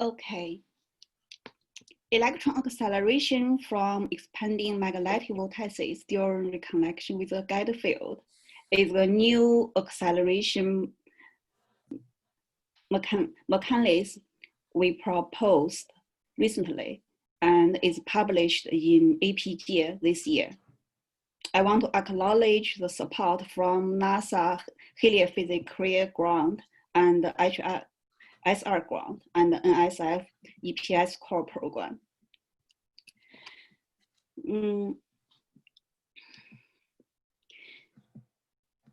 Okay. Electron acceleration from expanding magnetic vortices during reconnection with a guide field is a new acceleration mechanism we proposed recently and is published in APG this year. I want to acknowledge the support from NASA Heliophysics Career Grant and SR Grant and NSF EPS Core Program.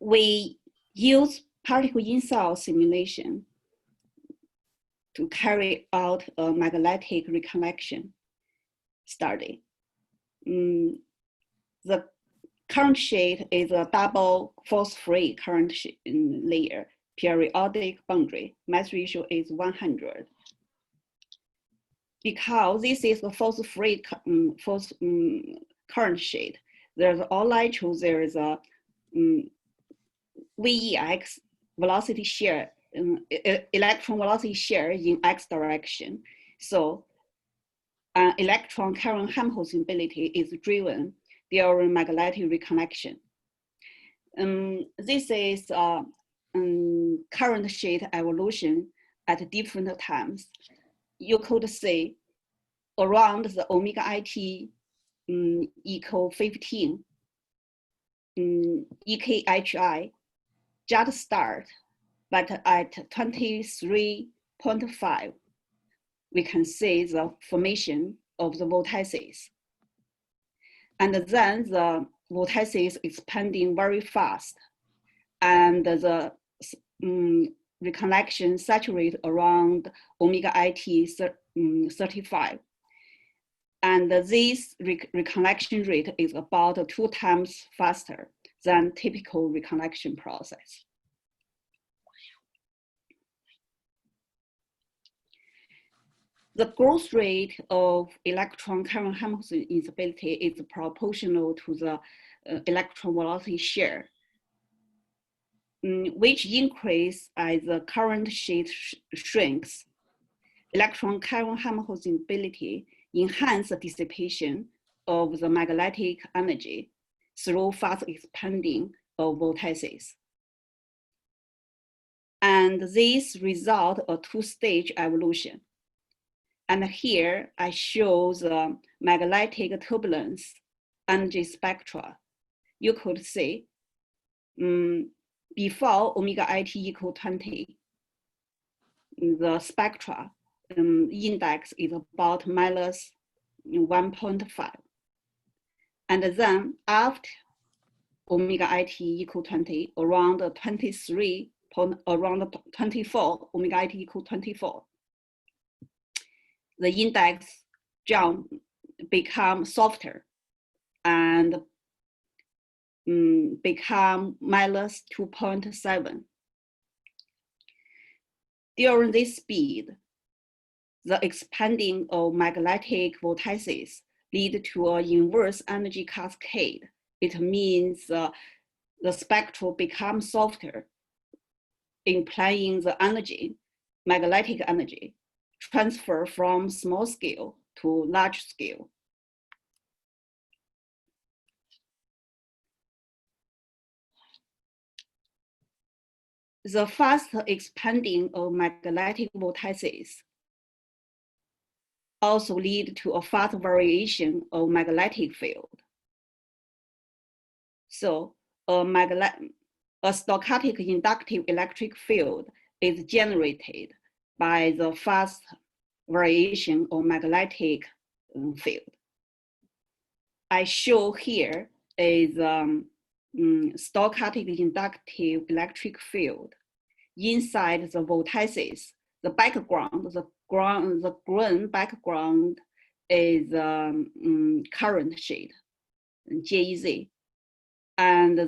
We use particle in-cell simulation to carry out a magnetic reconnection study. The current sheet is a double force-free current layer, periodic boundary. Mass ratio is 100. Because this is a force-free current sheet, there's all natural, there is a VEX velocity share, electron velocity share in X direction. So electron carrying Helmholtz mobility is driven during magnetic reconnection. This is current sheet evolution at different times. You could see around the omega IT equal 15, EKHI just start, but at 23.5, we can see the formation of the vortices. And then the vortices expanding very fast, and the reconnection saturate around omega IT 35. And this reconnection rate is about 2 times faster than typical reconnection process. The growth rate of electron carrying Helmholtz instability is proportional to the electron velocity share, which increase as the current sheet shrinks. Electron carrying Helmholtz instability enhance the dissipation of the magnetic energy through fast expanding of vortices. And this result a 2-stage evolution. And here I show the magnetic turbulence energy spectra. You could see before omega IT equal 20, the spectra index is about minus 1.5. And then after omega IT equal 20, around 23, around 24, omega IT equal 24, the index jump become softer and become minus 2.7. During this speed, the expanding of magnetic vortices lead to an inverse energy cascade. It means the spectrum becomes softer, implying the energy, magnetic energy, transfer from small scale to large scale. The fast expanding of magnetic vortices also lead to a fast variation of magnetic field. So a stochastic inductive electric field is generated by the fast variation of magnetic field. I show here is stochastic inductive electric field. Inside the vortices, the background, the green background is current sheet, JEZ. And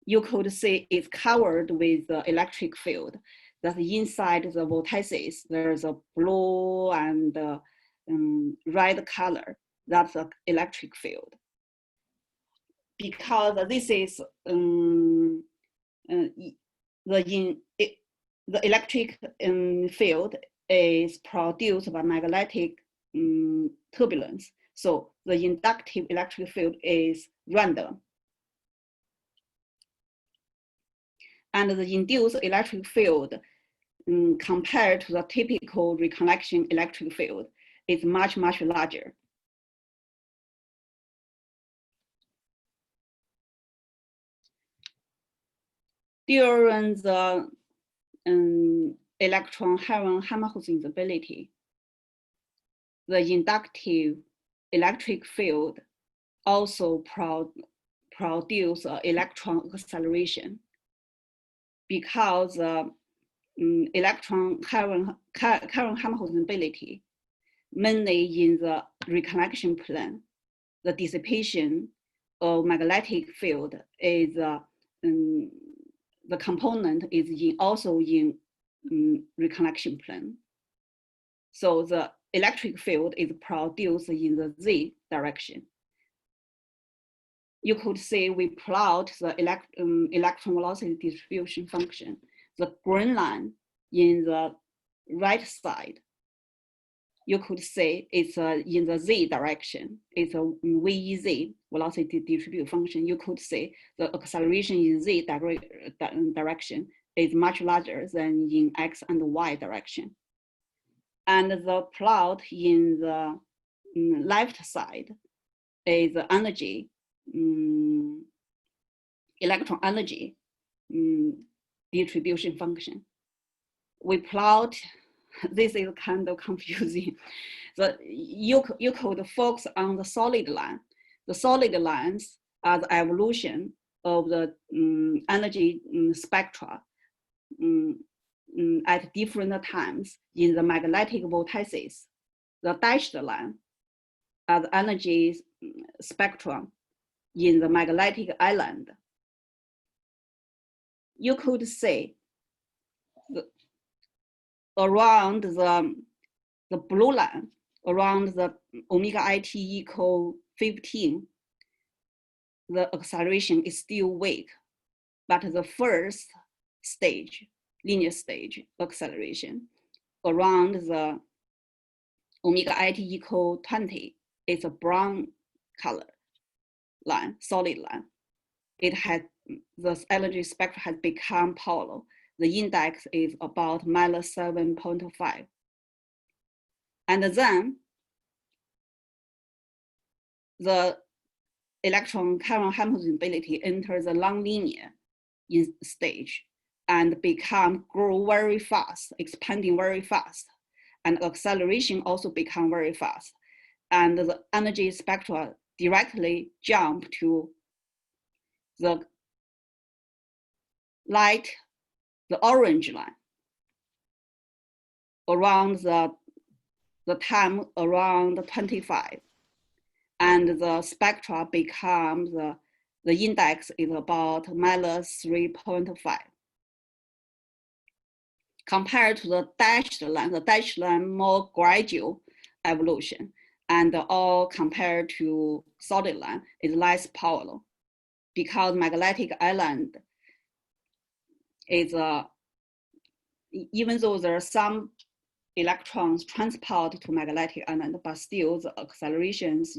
you could see it's covered with the electric field. That inside the vortices, there's a blue and red color. That's the electric field. Because this is the electric field is produced by magnetic turbulence. So the inductive electric field is random. And the induced electric field compared to the typical reconnection electric field is much, much larger. During the electron-Helmholtz instability, the inductive electric field also produce electron acceleration, because electron-Helmholtz instability, mainly in the reconnection plane, the dissipation of magnetic field is the component is also in reconnection plane. So the electric field is produced in the Z direction. You could say we plot the electron velocity distribution function. The green line in the right side, you could say it's in the Z direction. It's a VEZ, velocity distribution function. You could say the acceleration in Z direction is much larger than in X and Y direction. And the plot in the left side is the energy, electron energy distribution function. We plot, this is kind of confusing. You could focus on the solid line. The solid lines are the evolution of the energy spectra at different times in the magnetic vortices. The dashed line are the energy spectrum in the magnetic island. You could say around the blue line, around the omega IT equal 15, the acceleration is still weak, but the first stage, linear stage acceleration, around the omega IT equal 20, is a brown color line, solid line. It has, the energy spectrum has become polar. The index is about -7.5. And then the electron-Helmholtz instability enters the nonlinear stage and grow very fast, expanding very fast, and acceleration also become very fast. And the energy spectra directly jump to the light, the orange line, around the time around 25. And the spectra becomes, the index is about -3.5. Compared to the dashed line more gradual evolution, and all compared to solid line is less powerful, because magnetic island is, even though there are some electrons transport to magnetic island, but still the accelerations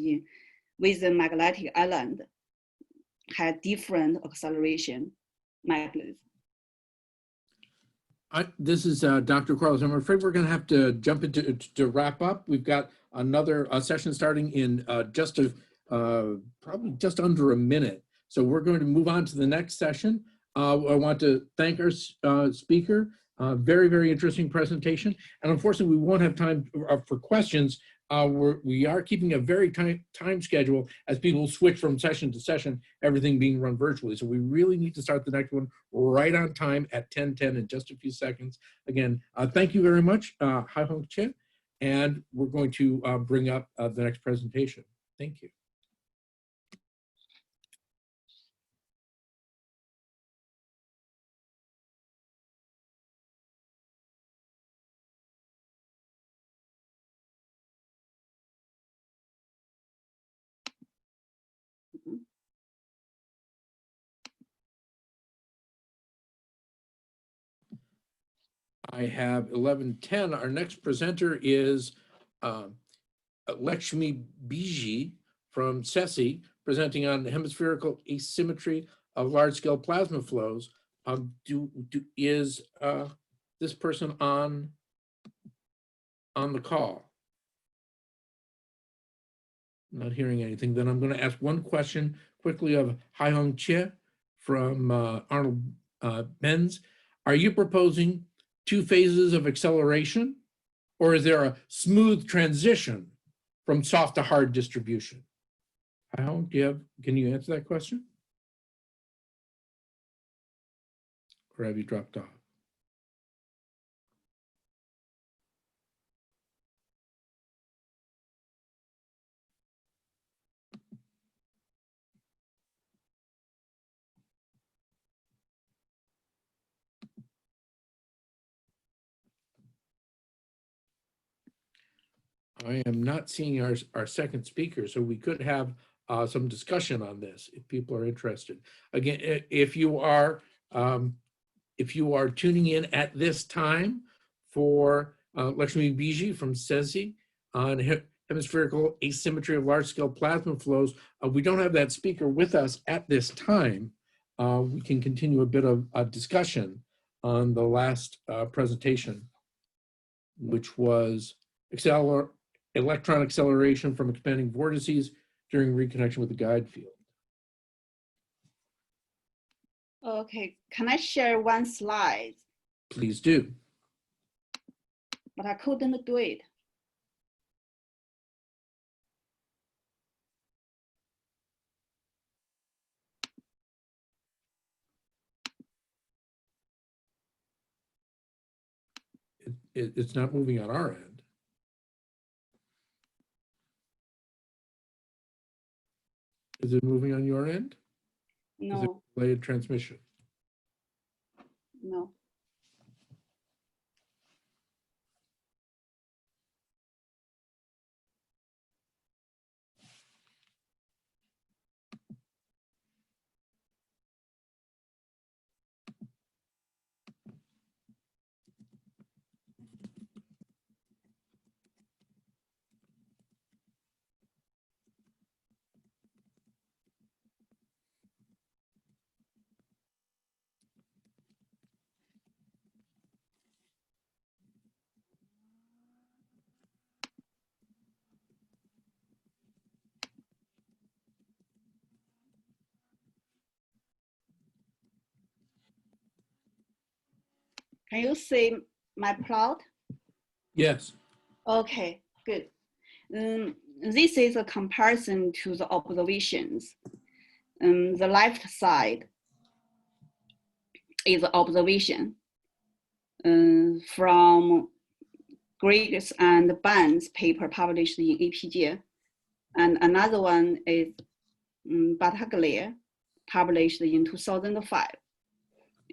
within magnetic island had different acceleration mechanism. This is Dr. Quarles. I'm afraid we're going to have to jump into to wrap up. We've got another session starting in probably just under a minute. So we're going to move on to the next session. I want to thank our speaker. Very, very interesting presentation. And unfortunately, we won't have time for questions. We are keeping a very time schedule as people switch from session to session, everything being run virtually. So we really need to start the next one right on time at 10:10 in just a few seconds. Again, thank you very much, Hai-Hong Chien. And we're going to bring up the next presentation. Thank you. I have 11:10. Our next presenter is Lakshmi Biji from CESI, presenting on hemispherical asymmetry of large-scale plasma flows. Is this person on the call? Not hearing anything. Then I'm going to ask one question quickly of Haihong Che from Arnold Benz. Are you proposing 2 phases of acceleration, or is there a smooth transition from soft to hard distribution? Haihong, can you answer that question? Or have you dropped off? I am not seeing our second speaker, so we could have some discussion on this if people are interested. Again, if you are tuning in at this time for Lakshmi Biji from CESI on hemispherical asymmetry of large-scale plasma flows, we don't have that speaker with us at this time. We can continue a bit of a discussion on the last presentation, which was electron acceleration from expanding vortices during reconnection with the guide field. Okay, can I share one slide? Please do. But I couldn't do it. It's not moving on our end. Is it moving on your end? No. Is it delayed transmission? No. Can you see my plot? Yes. Okay, good. This is a comparison to the observations. The left side is observation from Griggs and Barnes paper published in APJ. And another one is Battaglia, published in 2005.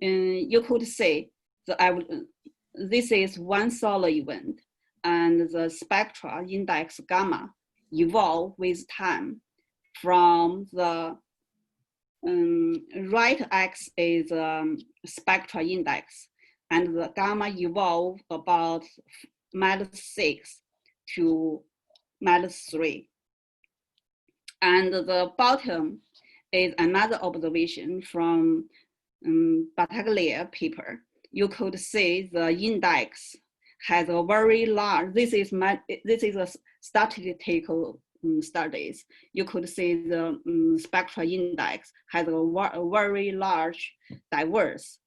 You could say this is one solar event, and the spectra index gamma evolve with time from the right x is spectra index, and the gamma evolve about -6 to -3. And the bottom is another observation from Battaglia paper. You could see the index has a very large, this is a statistical studies. You could see the spectra index has a very large, diverse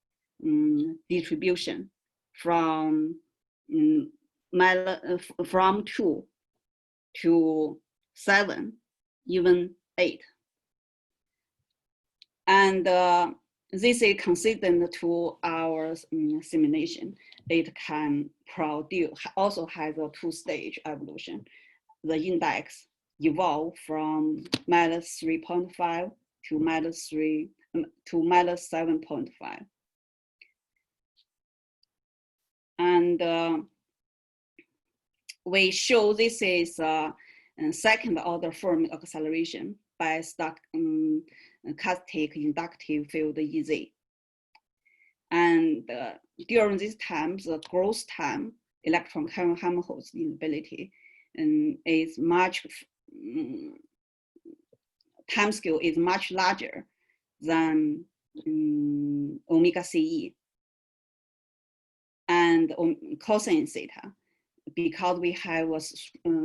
distribution from 2 to 7, even 8. And this is consistent to our simulation. It can produce, also has a 2-stage evolution. The index evolve from -3.5 to -7.5. And we show this is a second order form acceleration by stochastic inductive field EZ. And during this time, the growth time, electron Helmholtz instability, is much, time scale is much larger than omega CE and cosine theta. Because we have a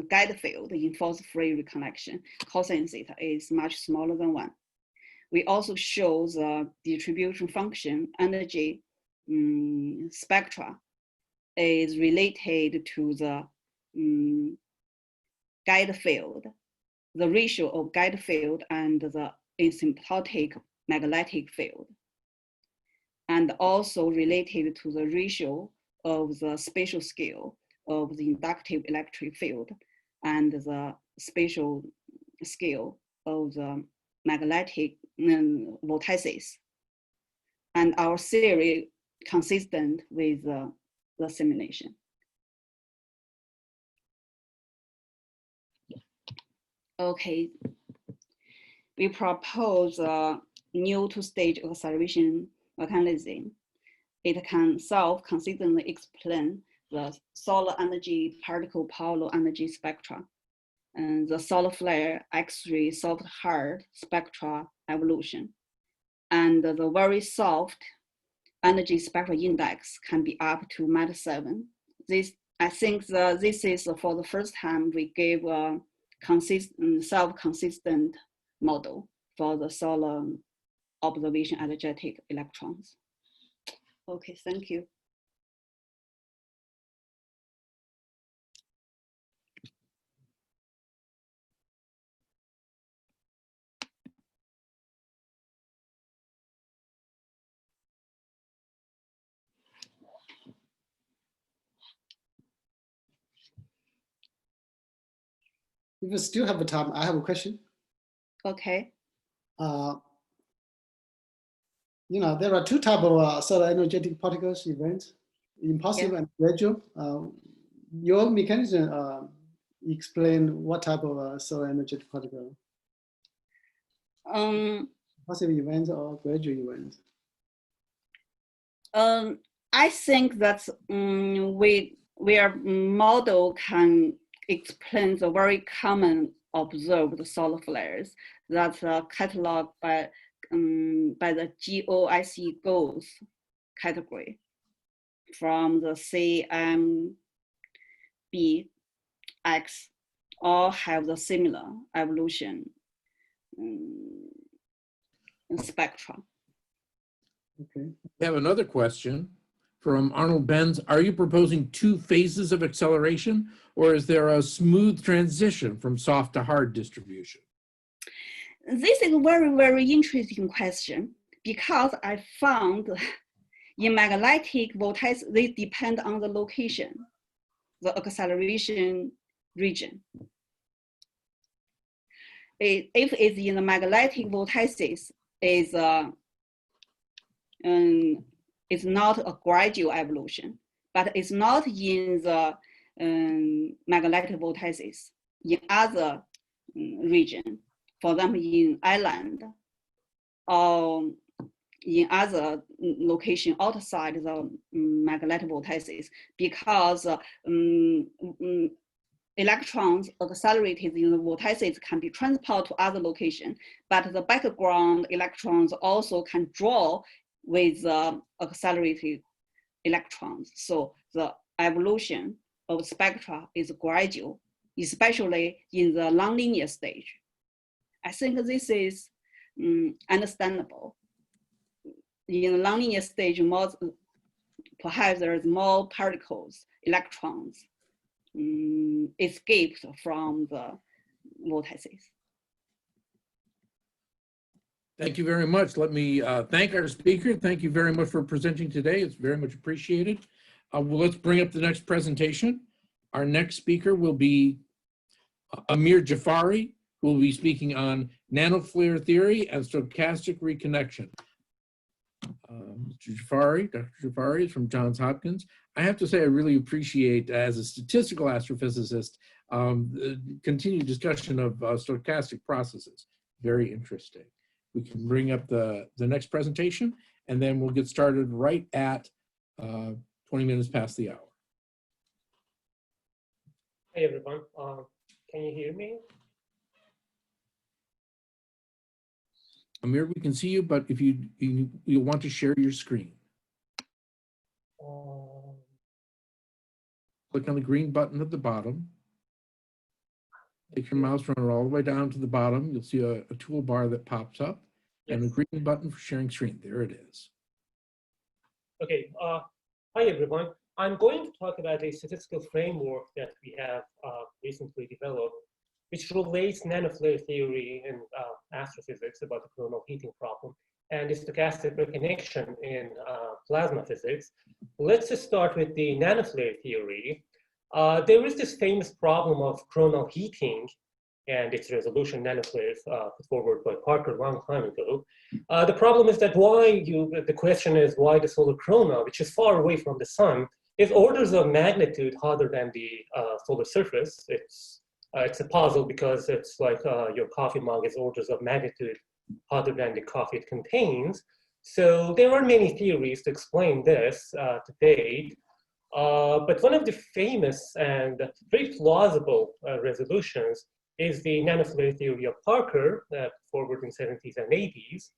guide field in force-free reconnection, cosine theta is much smaller than 1. We also show the distribution function energy spectra is related to the guide field, the ratio of guide field and the asymptotic magnetic field, and also related to the ratio of the spatial scale of the inductive electric field and the spatial scale of the magnetic vortices. And our theory consistent with the simulation. Okay, we propose a new two-stage acceleration mechanism. It can self-consistently explain the solar energy particle polar energy spectra and the solar flare X-ray soft hard spectra evolution. And the very soft energy spectral index can be up to -7. I think this is for the first time we gave a self-consistent model for the solar observation energetic electrons. Okay, thank you. If we still have time, I have a question. Okay. You know, there are two types of solar energetic particles events, impulsive and gradual. Your mechanism explain what type of solar energetic particle? Impulsive events or gradual events? I think that where model can explain the very common observed solar flares that are cataloged by the GOIC goals category from the CMBX, all have the similar evolution spectra. Okay. We have another question from Arnold Benz. Are you proposing 2 phases of acceleration, or is there a smooth transition from soft to hard distribution? This is a very, very interesting question because I found in magnetic vortices, they depend on the location, the acceleration region. If it's in the magnetic vortices, it's not a gradual evolution, but it's not in the magnetic vortices in other region. For example, in island or in other location outside the magnetic vortices, because electrons accelerated in the vortices can be transported to other location, but the background electrons also can draw with accelerated electrons. So the evolution of spectra is gradual, especially in the nonlinear stage. I think this is understandable. In the nonlinear stage, perhaps there's more particles, electrons, escaped from the vortices. Thank you very much. Let me thank our speaker. Thank you very much for presenting today. It's very much appreciated. Well, let's bring up the next presentation. Our next speaker will be Amir Jafari, who will be speaking on nanoflare theory and stochastic reconnection. Dr. Jafari is from Johns Hopkins. I have to say, I really appreciate, as a statistical astrophysicist, the continued discussion of stochastic processes. Very interesting. We can bring up the next presentation. and then we'll get started right at 20 minutes past the hour. Hey everyone, can you hear me? Amir, we can see you, but if you'll want to share your screen. Click on the green button at the bottom. Take your mouse, run it all the way down to the bottom. You'll see a toolbar that pops up, and the green button for sharing screen. There it is. Okay, hi everyone. I'm going to talk about a statistical framework that we have recently developed, which relates nanoflare theory in astrophysics about the coronal heating problem and the stochastic reconnection in plasma physics. Let's just start with the nanoflare theory. There is this famous problem of coronal heating and its resolution, nanoflares, put forward by Parker a long time ago. The problem is that the question is why the solar corona, which is far away from the sun, is orders of magnitude hotter than the solar surface. It's a puzzle because it's like your coffee mug is orders of magnitude hotter than the coffee it contains. So there are many theories to explain this to date. But one of the famous and very plausible resolutions is the nanoflare theory of Parker, forward in 70s and 80s,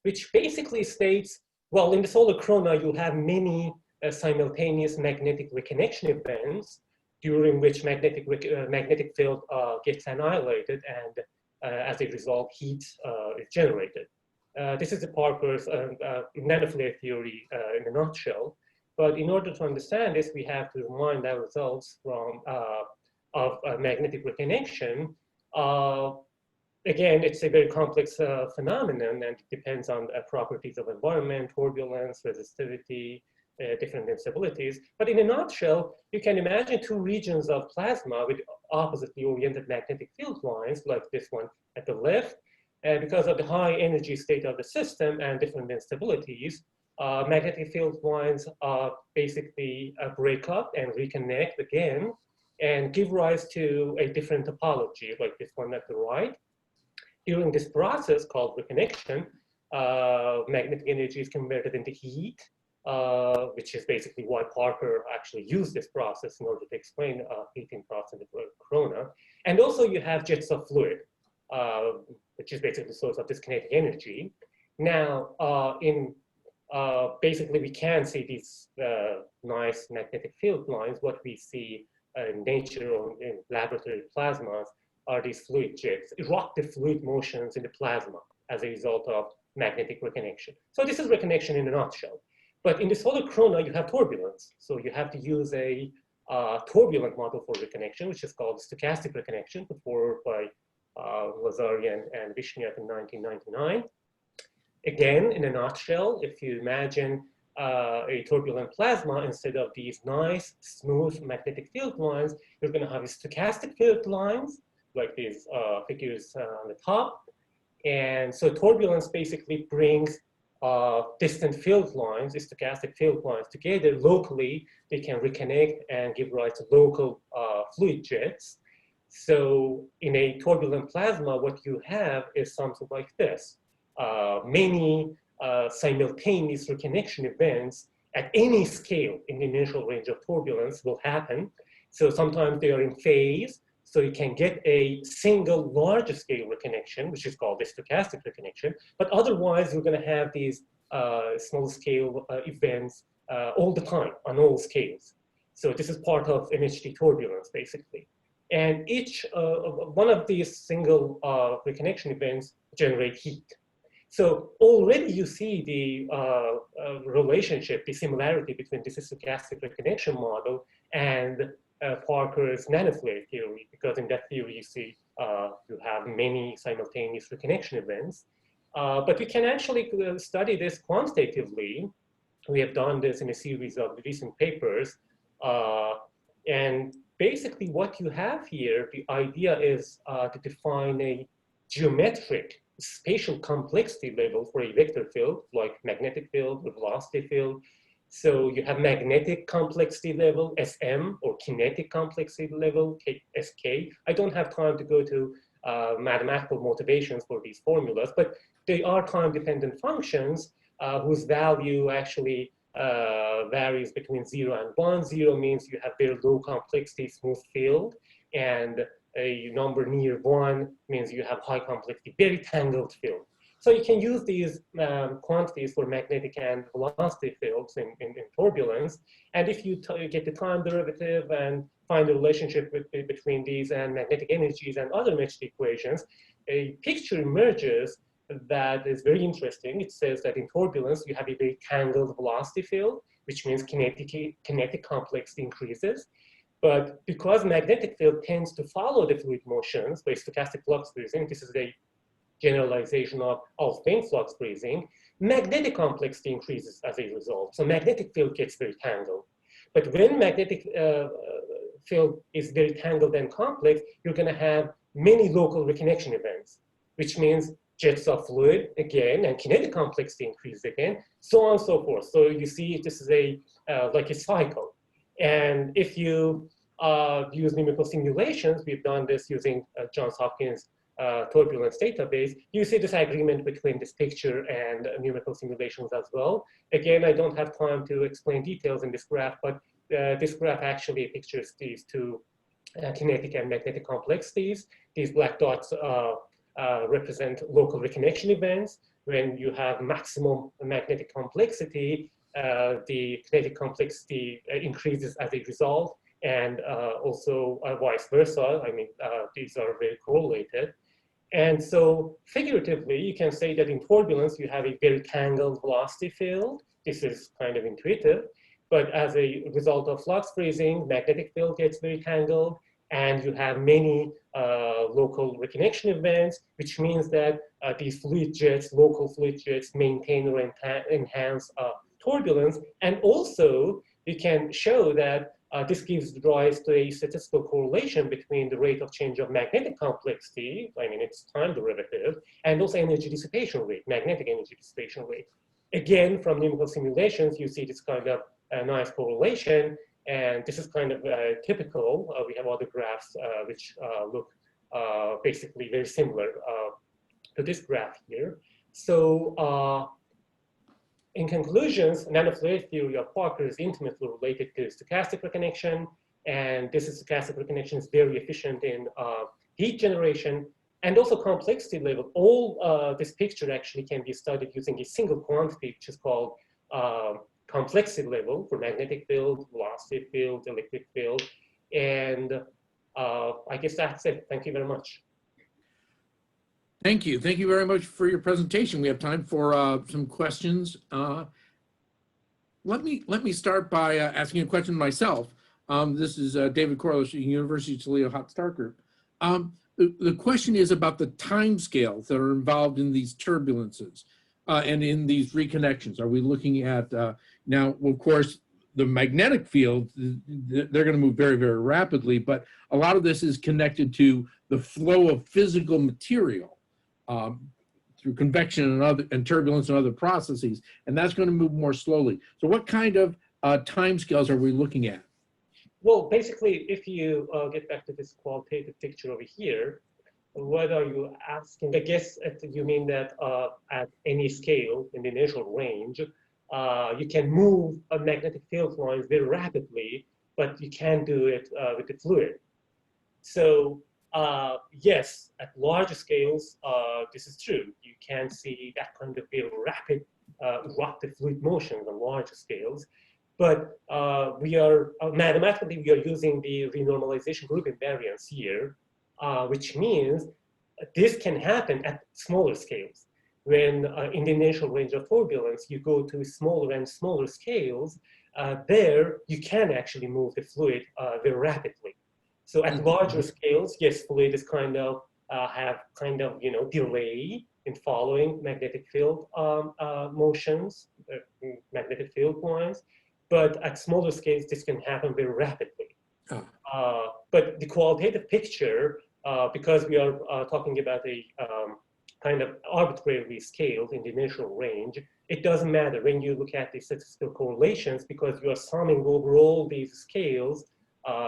which basically states, well, in the solar corona, you have many simultaneous magnetic reconnection events during which magnetic field gets annihilated, and as a result, heat is generated. This is the Parker's nanoflare theory in a nutshell. But in order to understand this, we have to remind our results from of magnetic reconnection. Again, it's a very complex phenomenon, and it depends on properties of environment, turbulence, resistivity, different instabilities. But in a nutshell, you can imagine two regions of plasma with oppositely oriented magnetic field lines, like this one at the left. And because of the high energy state of the system and different instabilities, magnetic field lines basically break up and reconnect again and give rise to a different topology, like this one at the right. During this process called reconnection, magnetic energy is converted into heat, which is basically why Parker actually used this process in order to explain heating process in the corona. And also you have jets of fluid, which is basically the source of this kinetic energy. Now, basically we can see these nice magnetic field lines. What we see in nature or in laboratory plasmas are these fluid jets, eruptive fluid motions in the plasma as a result of magnetic reconnection. So this is reconnection in a nutshell. But in the solar corona, you have turbulence. So you have to use a turbulent model for reconnection, which is called stochastic reconnection, put forward by Lazarian and Vishniak in 1999. Again, in a nutshell, if you imagine a turbulent plasma, instead of these nice, smooth magnetic field lines, you're going to have stochastic field lines, like these figures on the top. And so turbulence basically brings distant field lines, stochastic field lines together locally. They can reconnect and give rise to local fluid jets. So in a turbulent plasma, what you have is something like this. Many simultaneous reconnection events at any scale in the initial range of turbulence will happen. So sometimes they are in phase. So you can get a single large scale reconnection, which is called the stochastic reconnection. But otherwise, you're going to have these small scale events all the time on all scales. So this is part of MHD turbulence, basically. And each one of these single reconnection events generate heat. So already you see the relationship, the similarity between this stochastic reconnection model and Parker's nanoflare theory, because in that theory you see you have many simultaneous reconnection events. But we can actually study this quantitatively. We have done this in a series of recent papers. And basically what you have here, the idea is to define a geometric spatial complexity level for a vector field, like magnetic field, or velocity field. So you have magnetic complexity level, SM, or kinetic complexity level, SK. I don't have time to go to mathematical motivations for these formulas, but they are time-dependent functions whose value actually varies between 0 and 1. 0 means you have very low complexity smooth field, and a number near 1 means you have high complexity, very tangled field. So you can use these quantities for magnetic and velocity fields in turbulence. And if you get the time derivative and find the relationship between these and magnetic energies and other matched equations, a picture emerges that is very interesting. It says that in turbulence, you have a very tangled velocity field, which means kinetic complexity increases. But because magnetic field tends to follow the fluid motions by stochastic flux freezing, this is a generalization of Alfvén flux freezing, magnetic complexity increases as a result. So magnetic field gets very tangled. But when magnetic field is very tangled and complex, you're going to have many local reconnection events, which means jets of fluid again, and kinetic complexity increases again, so on and so forth. So you see this is a like a cycle. And if you use numerical simulations, we've done this using Johns Hopkins turbulence database, you see this agreement between this picture and numerical simulations as well. Again, I don't have time to explain details in this graph, but this graph actually pictures these two kinetic and magnetic complexities. These black dots represent local reconnection events. When you have maximum magnetic complexity, the kinetic complexity increases as a result, and also vice versa. I mean, these are very correlated. And so figuratively, you can say that in turbulence, you have a very tangled velocity field. This is kind of intuitive. But as a result of flux freezing, magnetic field gets very tangled, and you have many local reconnection events, which means that these fluid jets, local fluid jets, maintain or enhance turbulence. And also, we can show that this gives rise to a statistical correlation between the rate of change of magnetic complexity, I mean, its time derivative, and also energy dissipation rate, magnetic energy dissipation rate. Again, from numerical simulations, you see this kind of nice correlation, and this is kind of typical. We have other graphs which look basically very similar to this graph here. So in conclusions, nanofluid theory of Parker is intimately related to stochastic reconnection, and this stochastic reconnection is very efficient in heat generation and also complexity level. All this picture actually can be studied using a single quantity, which is called complexity level for magnetic field, velocity field, electric field, and I guess that's it. Thank you very much. Thank you. Thank you very much for your presentation. We have time for some questions. Let me start by asking a question myself. This is David Corliss, University of Toledo Hot Start Group. The question is about the timescales that are involved in these turbulences and in these reconnections. Are we looking at, now, of course, the magnetic field, they're going to move very, very rapidly, but a lot of this is connected to the flow of physical material. Through convection and turbulence and other processes, and that's going to move more slowly. So what kind of timescales are we looking at? Well, basically, if you get back to this qualitative picture over here, what are you asking? I guess you mean that at any scale in the initial range, you can move a magnetic field lines very rapidly, but you can't do it with the fluid. So yes, at large scales, this is true. You can see that kind of very rapid eruptive fluid motions on large scales. But we are, mathematically, we are using the renormalization group invariance here, which means this can happen at smaller scales. When in the initial range of turbulence, you go to smaller and smaller scales, there you can actually move the fluid very rapidly. So at larger scales, yes, fluid is kind of have kind of, you know, delay in following magnetic field motions, magnetic field lines. But at smaller scales, this can happen very rapidly. But the qualitative picture, because we are talking about a kind of arbitrarily scaled in the initial range, it doesn't matter when you look at the statistical correlations, because you are summing over all these scales.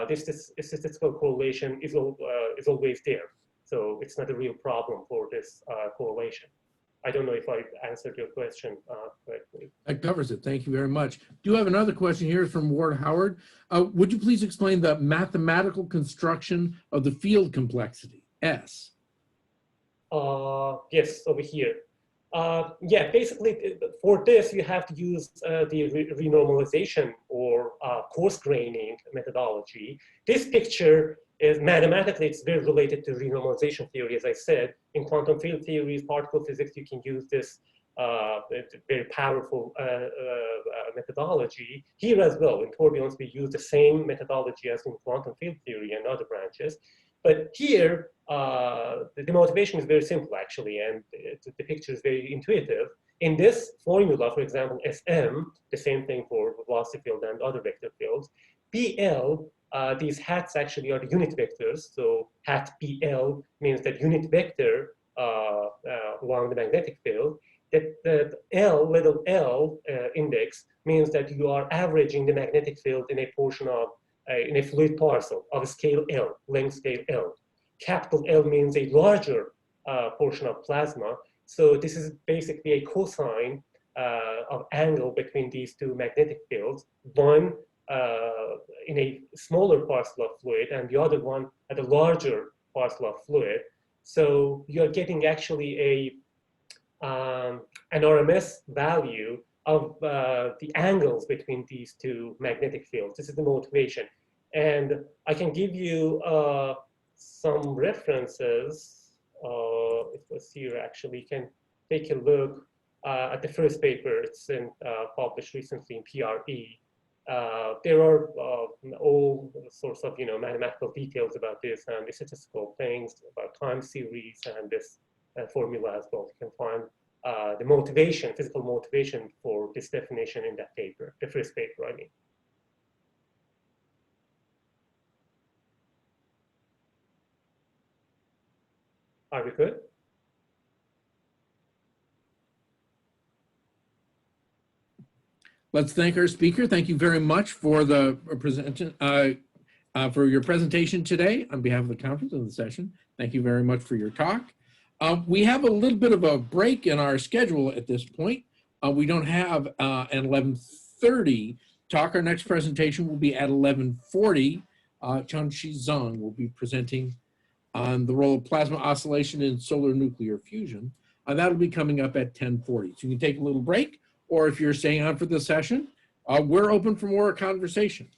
This statistical correlation is always there. So it's not a real problem for this correlation. I don't know if I answered your question correctly. That covers it. Thank you very much. Do you have another question here from Ward Howard? Would you please explain the mathematical construction of the field complexity, S? Yes, over here. Yeah, basically, for this, you have to use the renormalization or coarse graining methodology. This picture is mathematically, it's very related to renormalization theory. As I said, in quantum field theories, particle physics, you can use this very powerful methodology. Here as well, in tourbillons, we use the same methodology as in quantum field theory and other branches. But here, the motivation is very simple, actually, and the picture is very intuitive. In this formula, for example, Sm, the same thing for velocity field and other vector fields, BL, these hats actually are the unit vectors. So hat BL means that unit vector along the magnetic field. That L, little l index, means that you are averaging the magnetic field in a portion of in a fluid parcel of scale L, length scale L. Capital L means a larger portion of plasma. So this is basically a cosine of angle between these two magnetic fields, one in a smaller parcel of fluid and the other one at a larger parcel of fluid. So you're getting actually an RMS value of the angles between these two magnetic fields. This is the motivation. And I can give you some references. It was here actually. You can take a look at the first paper. It's published recently in PRE. There are all sorts of mathematical details about this and the statistical things about time series and this formula as well. You can find the motivation, physical motivation for this definition in that paper, the first paper, I mean. Are we good? Let's thank our speaker. Thank you very much for the for your presentation today on behalf of the conference and the session. Thank you very much for your talk. We have a little bit of a break in our schedule at this point. We don't have an 11:30 talk. Our next presentation will be at 11:40. Changxi Zhang will be presenting on the role of plasma oscillation in solar nuclear fusion. That'll be coming up at 10:40. So you can take a little break, or if you're staying on for the session, we're open for more conversation.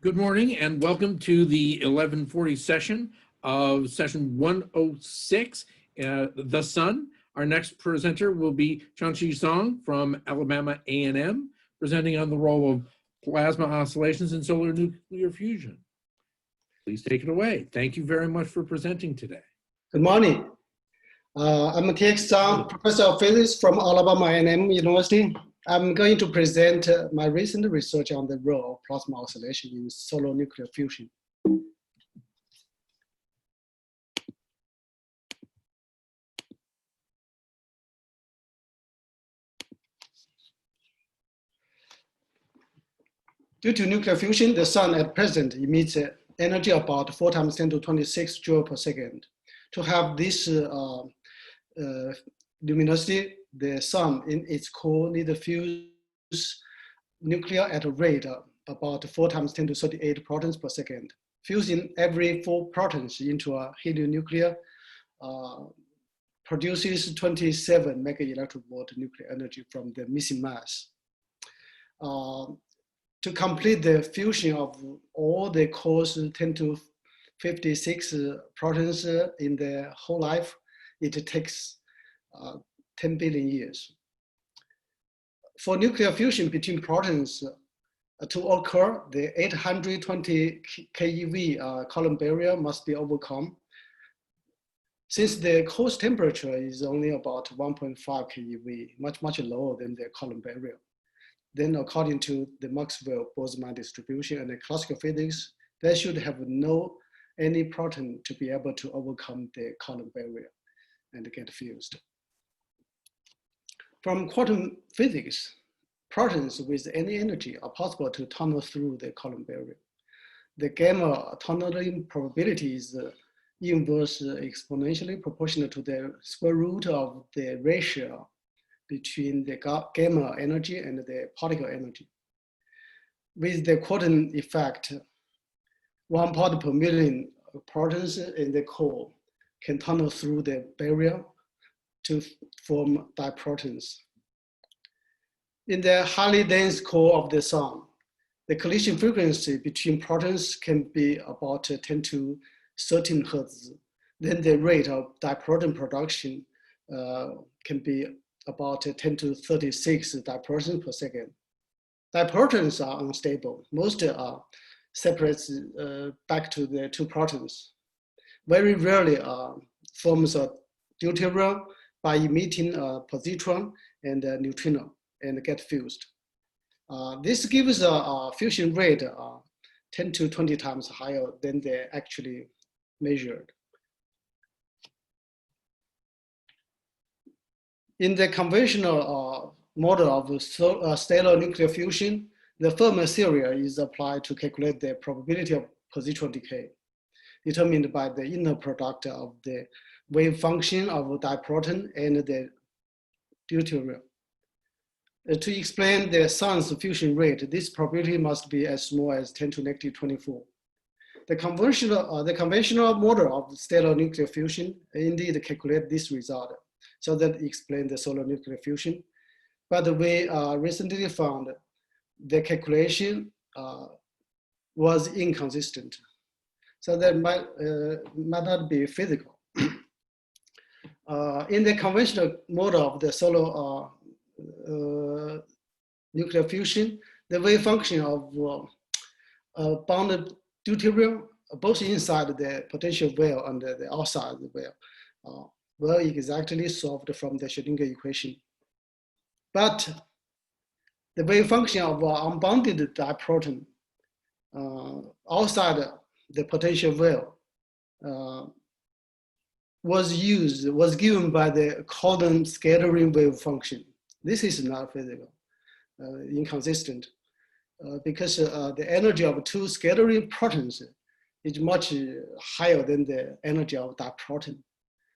Good morning and welcome to the 1140 session of session 106, The Sun. Our next presenter will be Changxi Song from Alabama A&M, presenting on the role of plasma oscillations in solar nuclear fusion. Please take it away. Thank you very much for presenting today. Good morning. I'm TX Song, Professor of Physics from Alabama A&M University. I'm going to present my recent research on the role of plasma oscillation in solar nuclear fusion. Due to nuclear fusion, the sun at present emits energy about 4 times 10 to 26 joule per second. To have this luminosity, the sun in its core needs to fuse nuclear at a rate of about 4 times 10 to 38 protons per second. Fusing every 4 protons into a helium nuclear produces 27 megaelectronvolt nuclear energy from the missing mass. To complete the fusion of all the cores 10 to 56 protons in the whole life, it takes 10 billion years. For nuclear fusion between protons to occur, the 820 keV Coulomb barrier must be overcome. Since the core temperature is only about 1.5 keV, much lower than the Coulomb barrier. Then according to the Maxwell-Boltzmann distribution and the classical physics, there should have any proton to be able to overcome the Coulomb barrier and get fused. From quantum physics, protons with any energy are possible to tunnel through the Coulomb barrier. The gamma tunneling probability is inverse exponentially proportional to the square root of the ratio between the gamma energy and the particle energy. With the quantum effect, 1 part per million protons in the core can tunnel through the barrier to form diprotons. In the highly dense core of the sun, the collision frequency between protons can be about 10 to 13 Hertz. Then the rate of diproton production can be about 10 to 36 diprotons per second. Diprotons are unstable. Most are separates back to the 2 protons. Very rarely forms a deuterium by emitting a positron and a neutrino and get fused. This gives a fusion rate 10 to 20 times higher than they actually measured. In the conventional model of stellar nuclear fusion, the Fermi theory is applied to calculate the probability of positron decay, determined by the inner product of the wave function of diproton and the deuterium. To explain the sun's fusion rate, this probability must be as small as 10 to negative 24. The conventional model of stellar nuclear fusion indeed calculate this result, so that explains the solar nuclear fusion. But we recently found the calculation was inconsistent. So that might not be physical. In the conventional model of the solar nuclear fusion, the wave function of bounded deuterium, both inside the potential veil and the outside the veil, were exactly solved from the Schrödinger equation. But the wave function of unbounded diproton outside the potential veil was given by the Coulomb scattering wave function. This is not physical, inconsistent, because the energy of 2 scattering protons is much higher than the energy of diproton.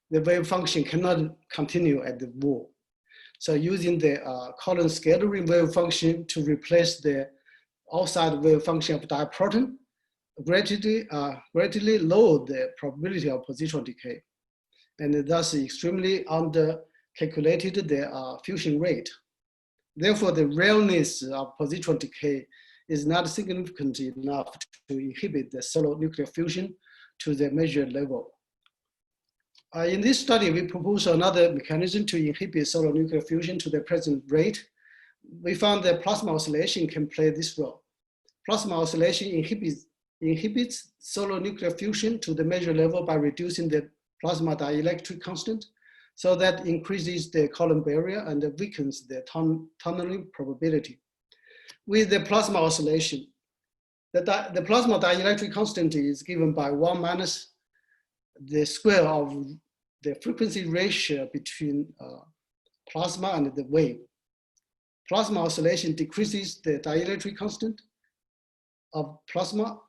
The wave function cannot continue at the wall. So using the Coulomb scattering wave function to replace the outside wave function of diproton greatly lowered the probability of positron decay, and thus extremely under-calculated the fusion rate. Therefore, the rareness of positron decay is not significant enough to inhibit the solar nuclear fusion to the measured level. In this study, we propose another mechanism to inhibit solar nuclear fusion to the present rate. We found that plasma oscillation can play this role. Plasma oscillation inhibits solar nuclear fusion to the measured level by reducing the plasma dielectric constant, so that increases the Coulomb barrier and weakens the tunneling probability. With the plasma oscillation, the plasma dielectric constant is given by 1 minus the square of the frequency ratio between plasma and the wave. Plasma oscillation decreases the dielectric constant of plasma,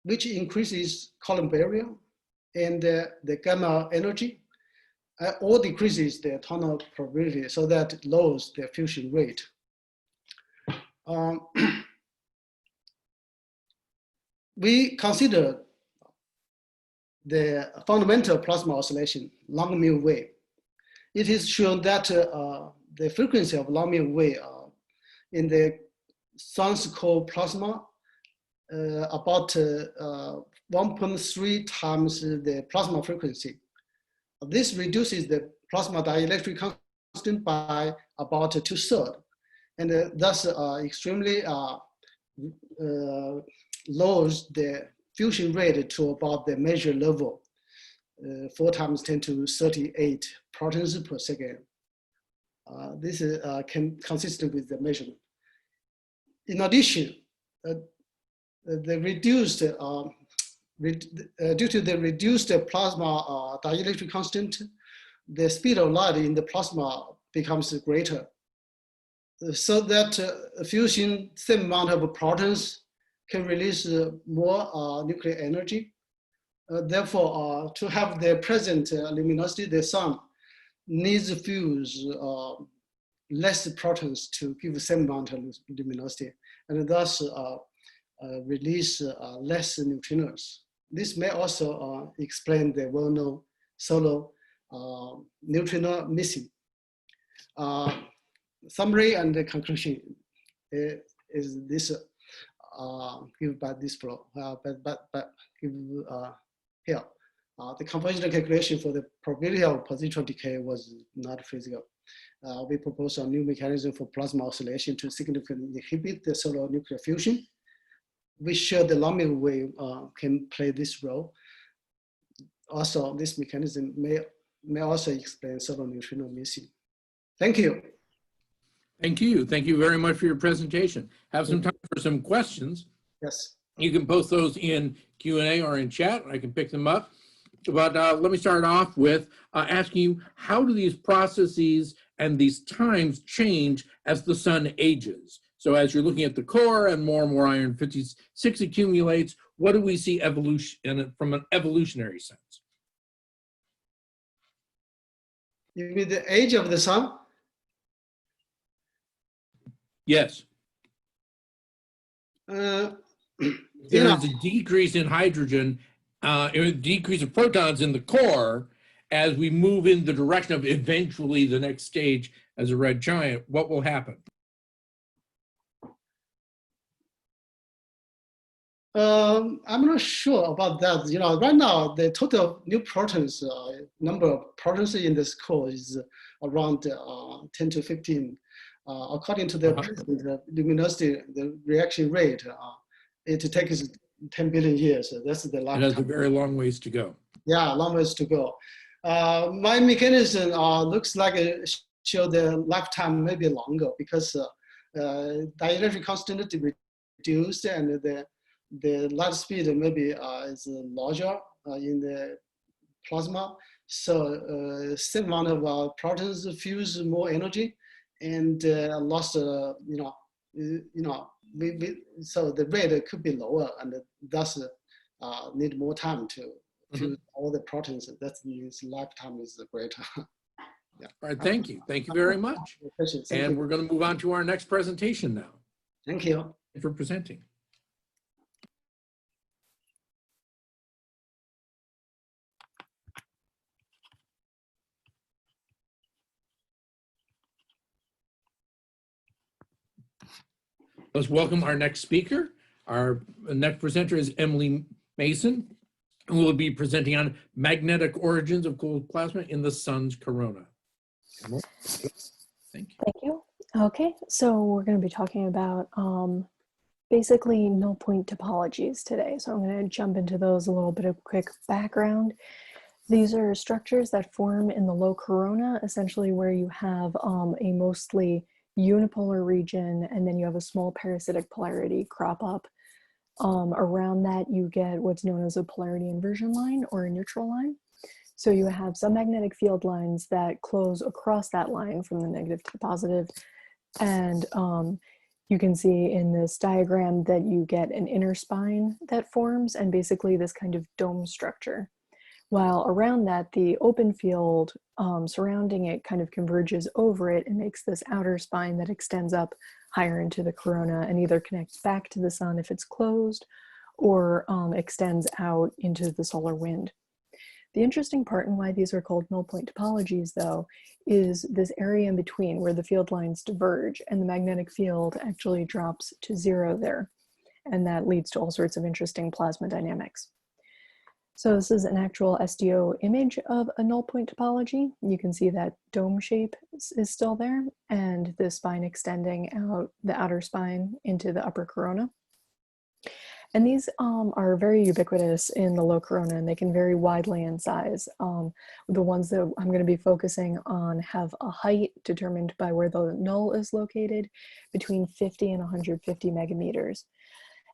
which increases Coulomb barrier and the gamma energy, or decreases the tunnel probability, so that it lowers the fusion rate. We consider the fundamental plasma oscillation, long mu wave. It is shown that the frequency of long mu wave in the sun's core plasma about 1.3 times the plasma frequency. This reduces the plasma dielectric constant by about 2/3, and thus extremely lowers the fusion rate to about the measured level, 4 times 10 to 38 protons per second. This is consistent with the measurement. In addition, the reduced due to the reduced plasma dielectric constant, the speed of light in the plasma becomes greater, so that fusion same amount of protons can release more nuclear energy. Therefore, to have the present luminosity, the sun needs to fuse less protons to give the same amount of luminosity, and thus release less neutrinos. This may also explain the well-known solar neutrino missing. Summary and the conclusion is this given by this flow, but give here. The conventional calculation for the probability of positron decay was not feasible. We propose a new mechanism for plasma oscillation to significantly inhibit the solar nuclear fusion. We show the long mu wave can play this role. Also, this mechanism may also explain solar neutrino missing. Thank you. Thank you. Thank you very much for your presentation. Have some time for some questions. Yes. You can post those in Q&A or in chat. I can pick them up. But let me start off with asking you, how do these processes and these times change as the sun ages? So as you're looking at the core and more iron-56 accumulates, what do we see evolution from an evolutionary sense? You mean the age of the sun? Yes. There is a decrease in hydrogen, a decrease of protons in the core as we move in the direction of eventually the next stage as a red giant. What will happen? I'm not sure about that. Right now, the total new protons, number of protons in this core is around 10 to 15. According to the present luminosity, the reaction rate, it takes 10 billion years. That's the lifetime. It has a very long ways to go. Yeah, long ways to go. My mechanism looks like it show the lifetime maybe longer, because dielectric constant reduced and the light speed maybe is larger in the plasma. So same amount of protons fuse more energy, and lost, so the rate could be lower, and thus need more time to fuse all the protons. That means lifetime is greater. Yeah. All right, thank you. Thank you very much. And we're going to move on to our next presentation now. Thank you. Thank you for presenting. Let's welcome our next speaker. Our next presenter is Emily Mason, who will be presenting on magnetic origins of cold plasma in the sun's corona. Emily? Thank you. Thank you. Okay, so we're going to be talking about basically null point topologies today. So I'm going to jump into those, a little bit of quick background. These are structures that form in the low corona, essentially where you have a mostly unipolar region, and then you have a small parasitic polarity crop up. Around that, you get what's known as a polarity inversion line or a neutral line. So you have some magnetic field lines that close across that line from the negative to the positive. And you can see in this diagram that you get an inner spine that forms, and basically this kind of dome structure. While around that, the open field surrounding it kind of converges over it and makes this outer spine that extends up higher into the corona and either connects back to the sun if it's closed, or extends out into the solar wind. The interesting part and why these are called null point topologies, though, is this area in between where the field lines diverge and the magnetic field actually drops to 0 there. And that leads to all sorts of interesting plasma dynamics. So this is an actual SDO image of a null point topology. You can see that dome shape is still there, and the spine extending out, the outer spine into the upper corona. And these are very ubiquitous in the low corona, and they can vary widely in size. The ones that I'm going to be focusing on have a height determined by where the null is located between 50 and 150 megameters.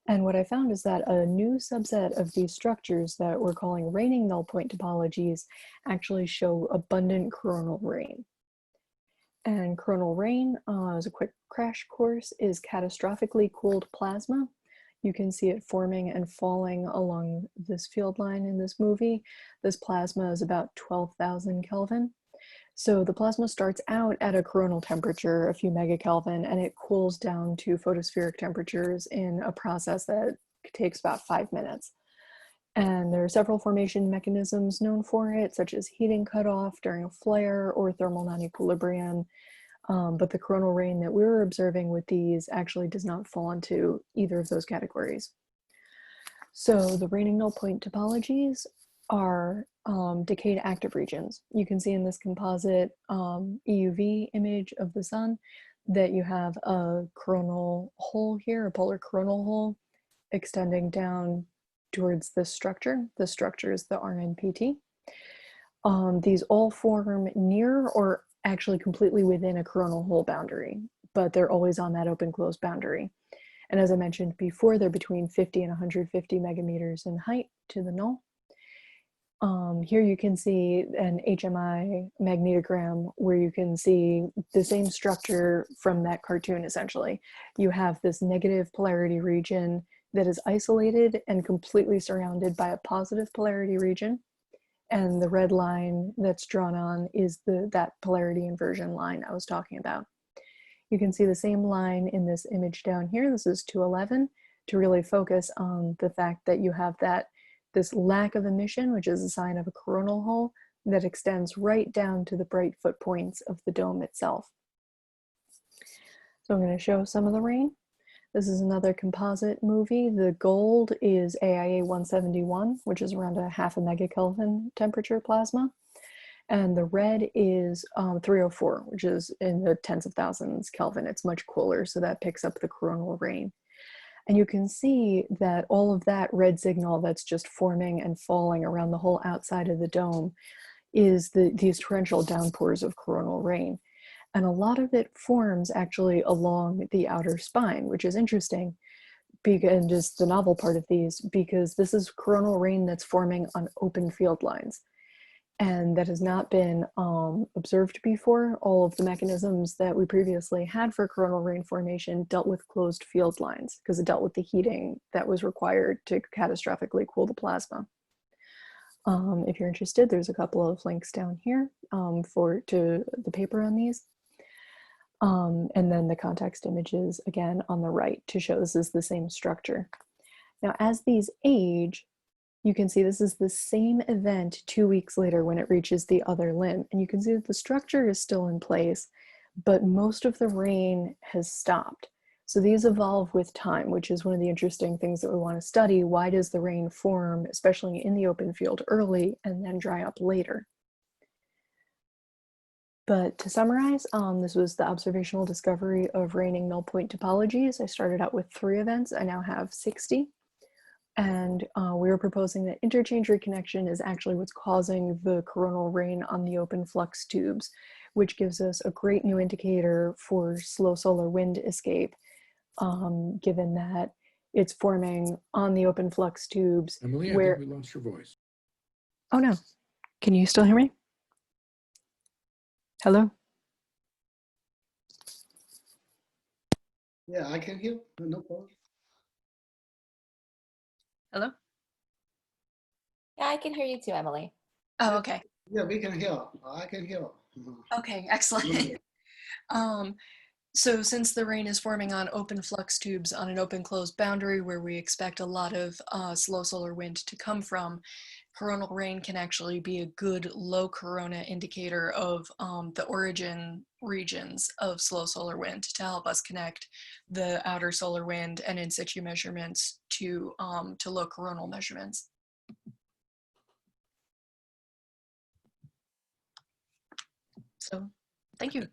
And what I found is that a new subset of these structures that we're calling reigning null point topologies actually show abundant coronal rain. And coronal rain, as a quick crash course, is catastrophically cooled plasma. You can see it forming and falling along this field line in this movie. This plasma is about 12,000 Kelvin. So the plasma starts out at a coronal temperature, a few megakelvin, and it cools down to photospheric temperatures in a process that takes about 5 minutes. And there are several formation mechanisms known for it, such as heating cutoff during a flare or thermal non-equilibrium. But the coronal rain that we were observing with these actually does not fall into either of those categories. So the reigning null point topologies are decayed active regions. You can see in this composite EUV image of the sun that you have a coronal hole here, a polar coronal hole extending down towards this structure. This structure is the RNPT. These all form near or actually completely within a coronal hole boundary, but they're always on that open-closed boundary. And as I mentioned before, they're between 50 and 150 megameters in height to the null. Here you can see an HMI magnetogram where you can see the same structure from that cartoon, essentially. You have this negative polarity region that is isolated and completely surrounded by a positive polarity region. And the red line that's drawn on is that polarity inversion line I was talking about. You can see the same line in this image down here. This is 211, to really focus on the fact that you have this lack of emission, which is a sign of a coronal hole that extends right down to the bright foot points of the dome itself. So I'm going to show some of the rain. This is another composite movie. The gold is AIA 171, which is around a half a megakelvin temperature plasma. And the red is 304, which is in the tens of thousands Kelvin. It's much cooler, so that picks up the coronal rain. And you can see that all of that red signal that's just forming and falling around the whole outside of the dome is these torrential downpours of coronal rain. And a lot of it forms actually along the outer spine, which is interesting, and just the novel part of these, because this is coronal rain that's forming on open field lines. And that has not been observed before. All of the mechanisms that we previously had for coronal rain formation dealt with closed field lines because it dealt with the heating that was required to catastrophically cool the plasma. If you're interested, there's a couple of links down here to the paper on these. And then the context images again on the right to show this is the same structure. Now, as these age, you can see this is the same event 2 weeks later when it reaches the other limb. And you can see that the structure is still in place, but most of the rain has stopped. So these evolve with time, which is one of the interesting things that we want to study. Why does the rain form, especially in the open field, early and then dry up later? But to summarize, this was the observational discovery of raining null point topologies. I started out with 3 events. I now have 60. And we were proposing that interchange reconnection is actually what's causing the coronal rain on the open flux tubes, which gives us a great new indicator for slow solar wind escape, given that it's forming on the open flux tubes. Emily, I where... think we lost your voice. Oh no, can you still hear me? Hello? Yeah, I can hear. No problem. Hello? Yeah, I can hear you too, Emily. Oh, okay. Yeah, we can hear. I can hear. Okay, excellent. So since the rain is forming on open flux tubes on an open closed boundary where we expect a lot of slow solar wind to come from, coronal rain can actually be a good low corona indicator of the origin regions of slow solar wind to help us connect the outer solar wind and in situ measurements to low coronal measurements. So thank you.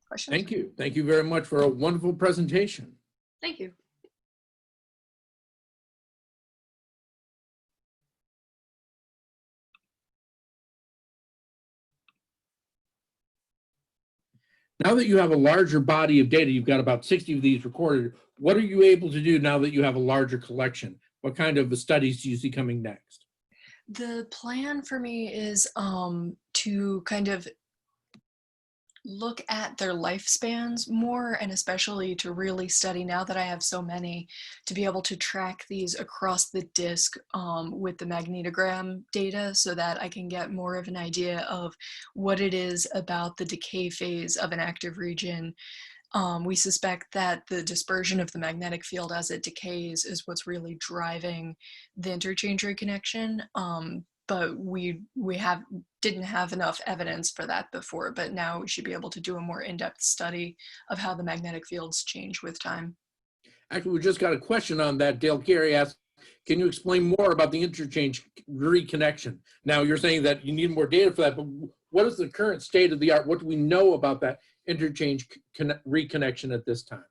Questions? Thank you. Thank you very much for a wonderful presentation. Thank you. Now that you have a larger body of data, you've got about 60 of these recorded, what are you able to do now that you have a larger collection? What kind of studies do you see coming next? The plan for me is to kind of look at their lifespans more, and especially to really study, now that I have so many, to be able to track these across the disk with the magnetogram data so that I can get more of an idea of what it is about the decay phase of an active region. We suspect that the dispersion of the magnetic field as it decays is what's really driving the interchange reconnection. But we didn't have enough evidence for that before, but now we should be able to do a more in-depth study of how the magnetic fields change with time. Actually, we just got a question on that. Dale Carey asked, can you explain more about the interchange reconnection? Now you're saying that you need more data for that, but what is the current state of the art? What do we know about that interchange reconnection at this time?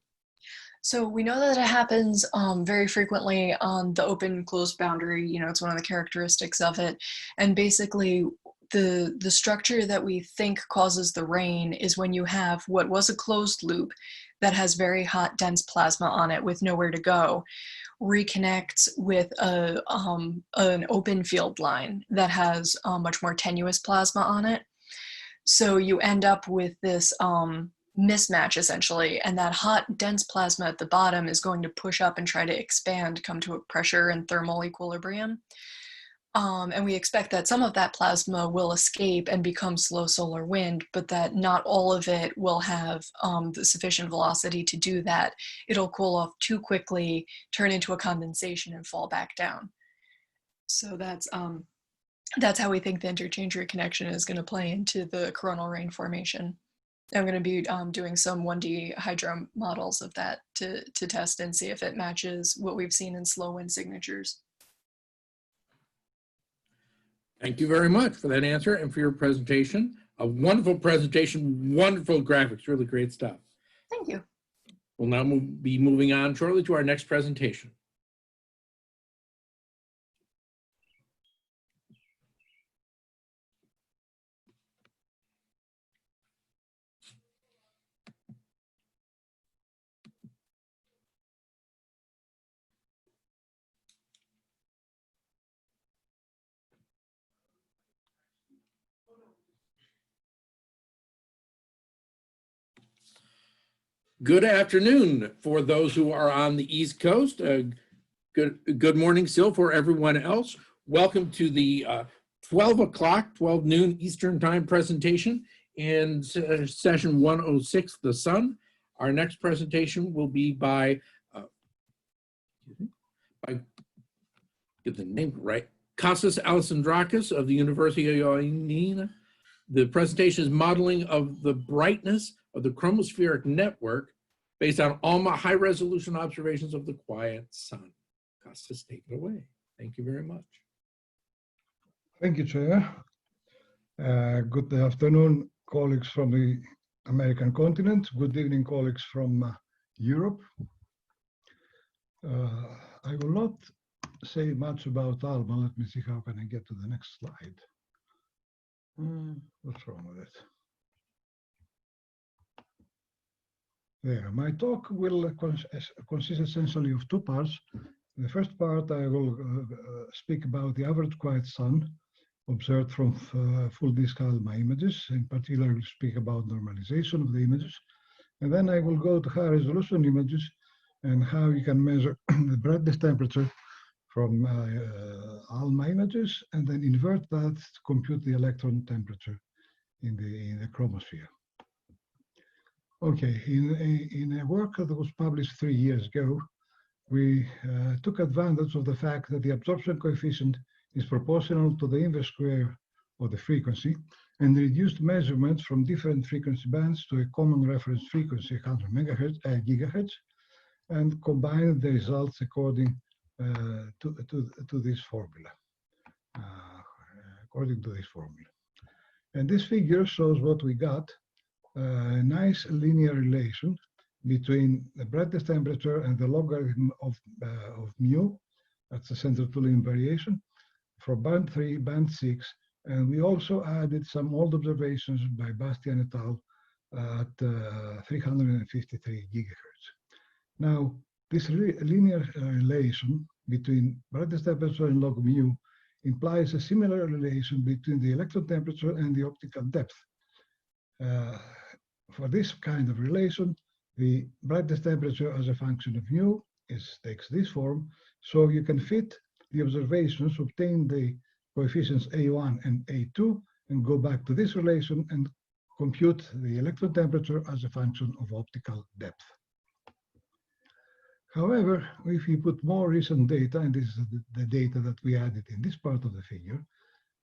So we know that it happens very frequently on the open closed boundary. You know, it's one of the characteristics of it. And basically the structure that we think causes the rain is when you have what was a closed loop that has very hot, dense plasma on it with nowhere to go, reconnects with an open field line that has much more tenuous plasma on it. So you end up with this mismatch essentially, and that hot dense plasma at the bottom is going to push up and try to expand, come to a pressure and thermal equilibrium, and we expect that some of that plasma will escape and become slow solar wind, but that not all of it will have the sufficient velocity to do that. It'll cool off too quickly, turn into a condensation, and fall back down. So that's how we think the interchange reconnection is going to play into the coronal rain formation. I'm going to be doing some 1D hydro models of that to test and see if it matches what we've seen in slow wind signatures. Thank you very much for that answer and for your presentation. A wonderful presentation, wonderful graphics, really great stuff. Thank you. We'll now be moving on shortly to our next presentation. Good afternoon for those who are on the East Coast. Good morning still for everyone else. Welcome to the 12 noon Eastern Time presentation in session 106, The Sun. Our next presentation will be by get the name right, Kostas Alexandrakis of the University of Ioannina. The presentation is modeling of the brightness of the chromospheric network based on ALMA high-resolution observations of the quiet sun. Costas, take it away. Thank you very much. Thank you, Chair. Good afternoon, colleagues from the American continent. Good evening, colleagues from Europe. I will not say much about ALMA. Let me see how can I get to the next slide. What's wrong with it? There, my talk will consist essentially of two parts. In the first part, I will speak about the average quiet sun observed from full disk ALMA images. In particular, I will speak about normalization of the images. And then I will go to high resolution images and how you can measure the brightness temperature from ALMA images, and then invert that to compute the electron temperature in the chromosphere. Okay, in a work that was published 3 years ago, we took advantage of the fact that the absorption coefficient is proportional to the inverse square of the frequency, and reduced measurements from different frequency bands to a common reference frequency, 100 gigahertz, and combined the results according to this formula. And this figure shows what we got. A nice linear relation between the brightness temperature and the logarithm of mu, that's the center to limit variation, for band 3, band 6, and we also added some old observations by Bastian et al. At 353 gigahertz. Now, this linear relation between brightness temperature and log mu implies a similar relation between the electron temperature and the optical depth. For this kind of relation, the brightness temperature as a function of mu takes this form, so you can fit the observations, obtain the coefficients A1 and A2, and go back to this relation and compute the electron temperature as a function of optical depth. However, if you put more recent data, and this is the data that we added in this part of the figure,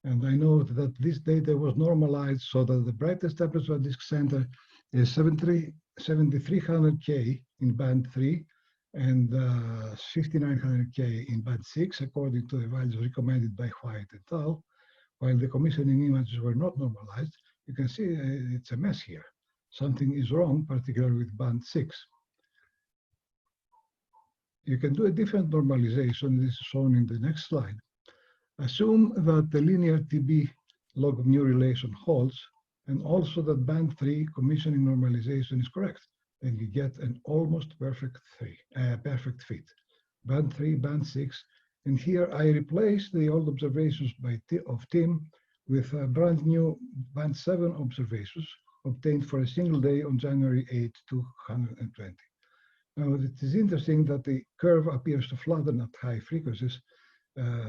and I know that this data was normalized so that the brightest temperature at disk center is 7300 K in band 3 and 5900 K in band 6, according to the values recommended by White et al. While the commissioning images were not normalized, you can see it's a mess here. Something is wrong, particularly with band 6. You can do a different normalization. This is shown in the next slide. Assume that the linear TB log mu relation holds, and also that band 3 commissioning normalization is correct, and you get an almost perfect fit. Band 3, band 6, and here I replace the old observations of Tim with brand new band 7 observations obtained for a single day on January 8, 220. Now, it is interesting that the curve appears to flatten at high frequencies,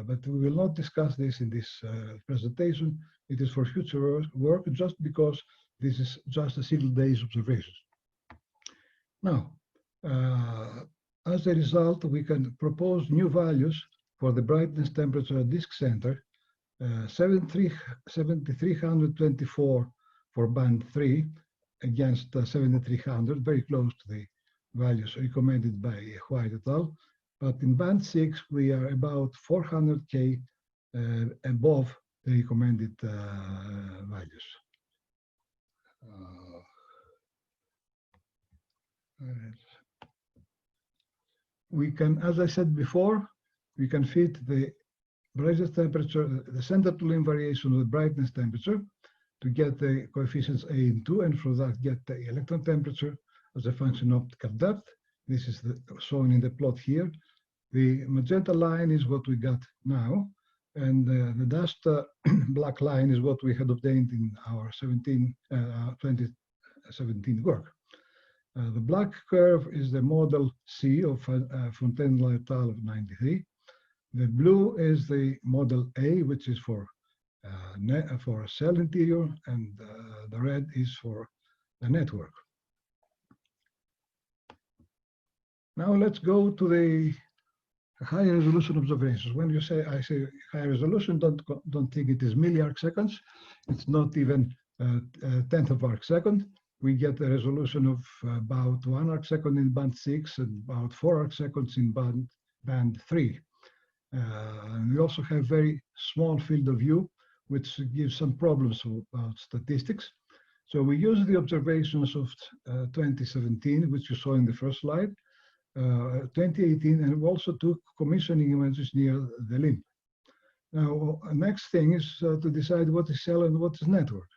but we will not discuss this in this presentation. It is for future work, just because this is just a single day's observations. Now, as a result, we can propose new values for the brightness temperature at disk center, 7324 for band 3 against 7300, very close to the values recommended by White et al. But in band 6, we are about 400 K above the recommended values. We can, as I said before, we can fit the brightness temperature, the center to limit variation of the brightness temperature to get the coefficients A and 2, and from that get the electron temperature as a function of optical depth. This is shown in the plot here. The magenta line is what we got now, and the dashed black line is what we had obtained in our 2017 work. The black curve is the model C of Fontaine et al. Of 93. The blue is the model A, which is for cell interior, and the red is for the network. Now let's go to the high resolution observations. When I say high resolution, don't think it is milliarc seconds. It's not even a tenth of arc second. we get a resolution of about 1 arcsecond in band 6 and about 4 arcseconds in band 3. And we also have very small field of view, which gives some problems about statistics. So we use the observations of 2017, which you saw in the first slide, 2018, and we also took commissioning images near the limb. Now, next thing is to decide what is cell and what is network.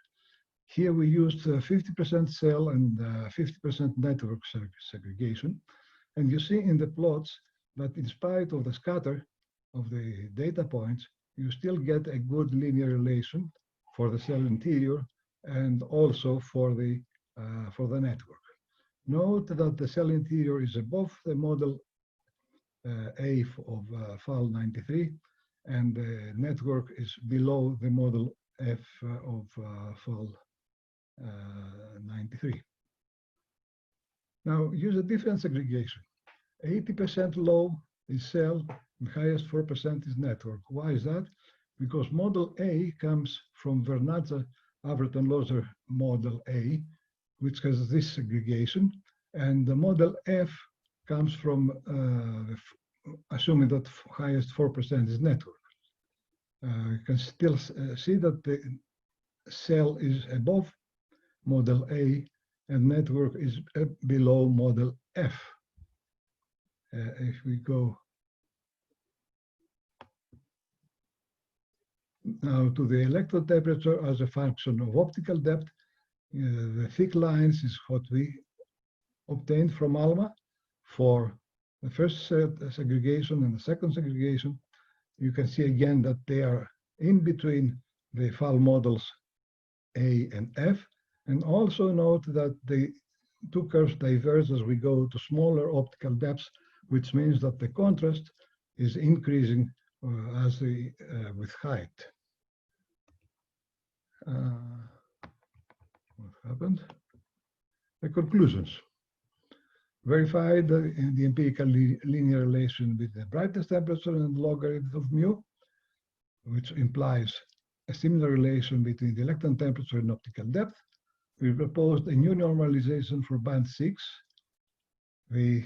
Here we used 50% cell and 50% network segregation. And you see in the plots that in spite of the scatter of the data points, you still get a good linear relation for the cell interior and also for the network. Note that the cell interior is above the model A of FAL93, and the network is below the model F of FAL93. Now use a different segregation. 80% low is cell, and highest 4% is network. Why is that? Because model A comes from Vernadze Averton-Lozer model A, which has this segregation, and the model F comes from assuming that highest 4% is network. You can still see that the cell is above model A and network is below model F. If we go now to the electrode temperature as a function of optical depth, the thick lines is what we obtained from ALMA for the first segregation and the second segregation. You can see again that they are in between the FAL models A and F. And also note that the two curves diverge as we go to smaller optical depths, which means that the contrast is increasing with height. What happened? The conclusions. Verified in the empirical linear relation with the brightness temperature and logarithm of mu, which implies a similar relation between the electron temperature and optical depth. We proposed a new normalization for band 6. The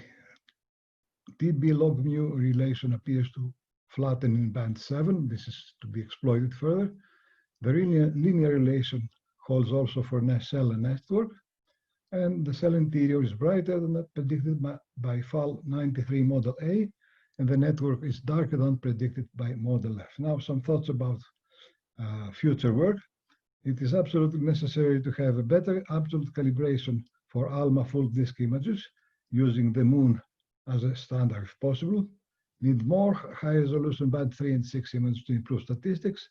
TB log mu relation appears to flatten in band 7. This is to be exploited further. The linear relation holds also for cell and network. And the cell interior is brighter than that predicted by FAL93 model A, and the network is darker than predicted by model F. Now, some thoughts about future work. It is absolutely necessary to have a better absolute calibration for ALMA full disk images using the moon as a standard if possible. Need more high resolution band 3 and 6 images to improve statistics.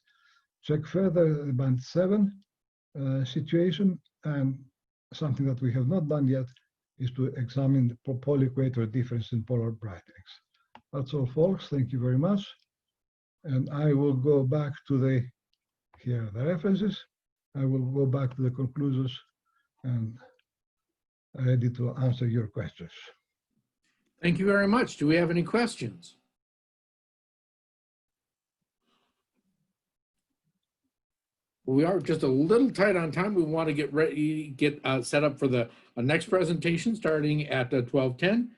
Check further the band 7 situation, and something that we have not done yet is to examine the polyquator difference in polar brightenings. That's all, folks. Thank you very much. And I will go back to the references. I will go back to the conclusions and ready to answer your questions. Thank you very much. Do we have any questions? We are just a little tight on time. We want to get ready, get set up for the next presentation starting at 12:10,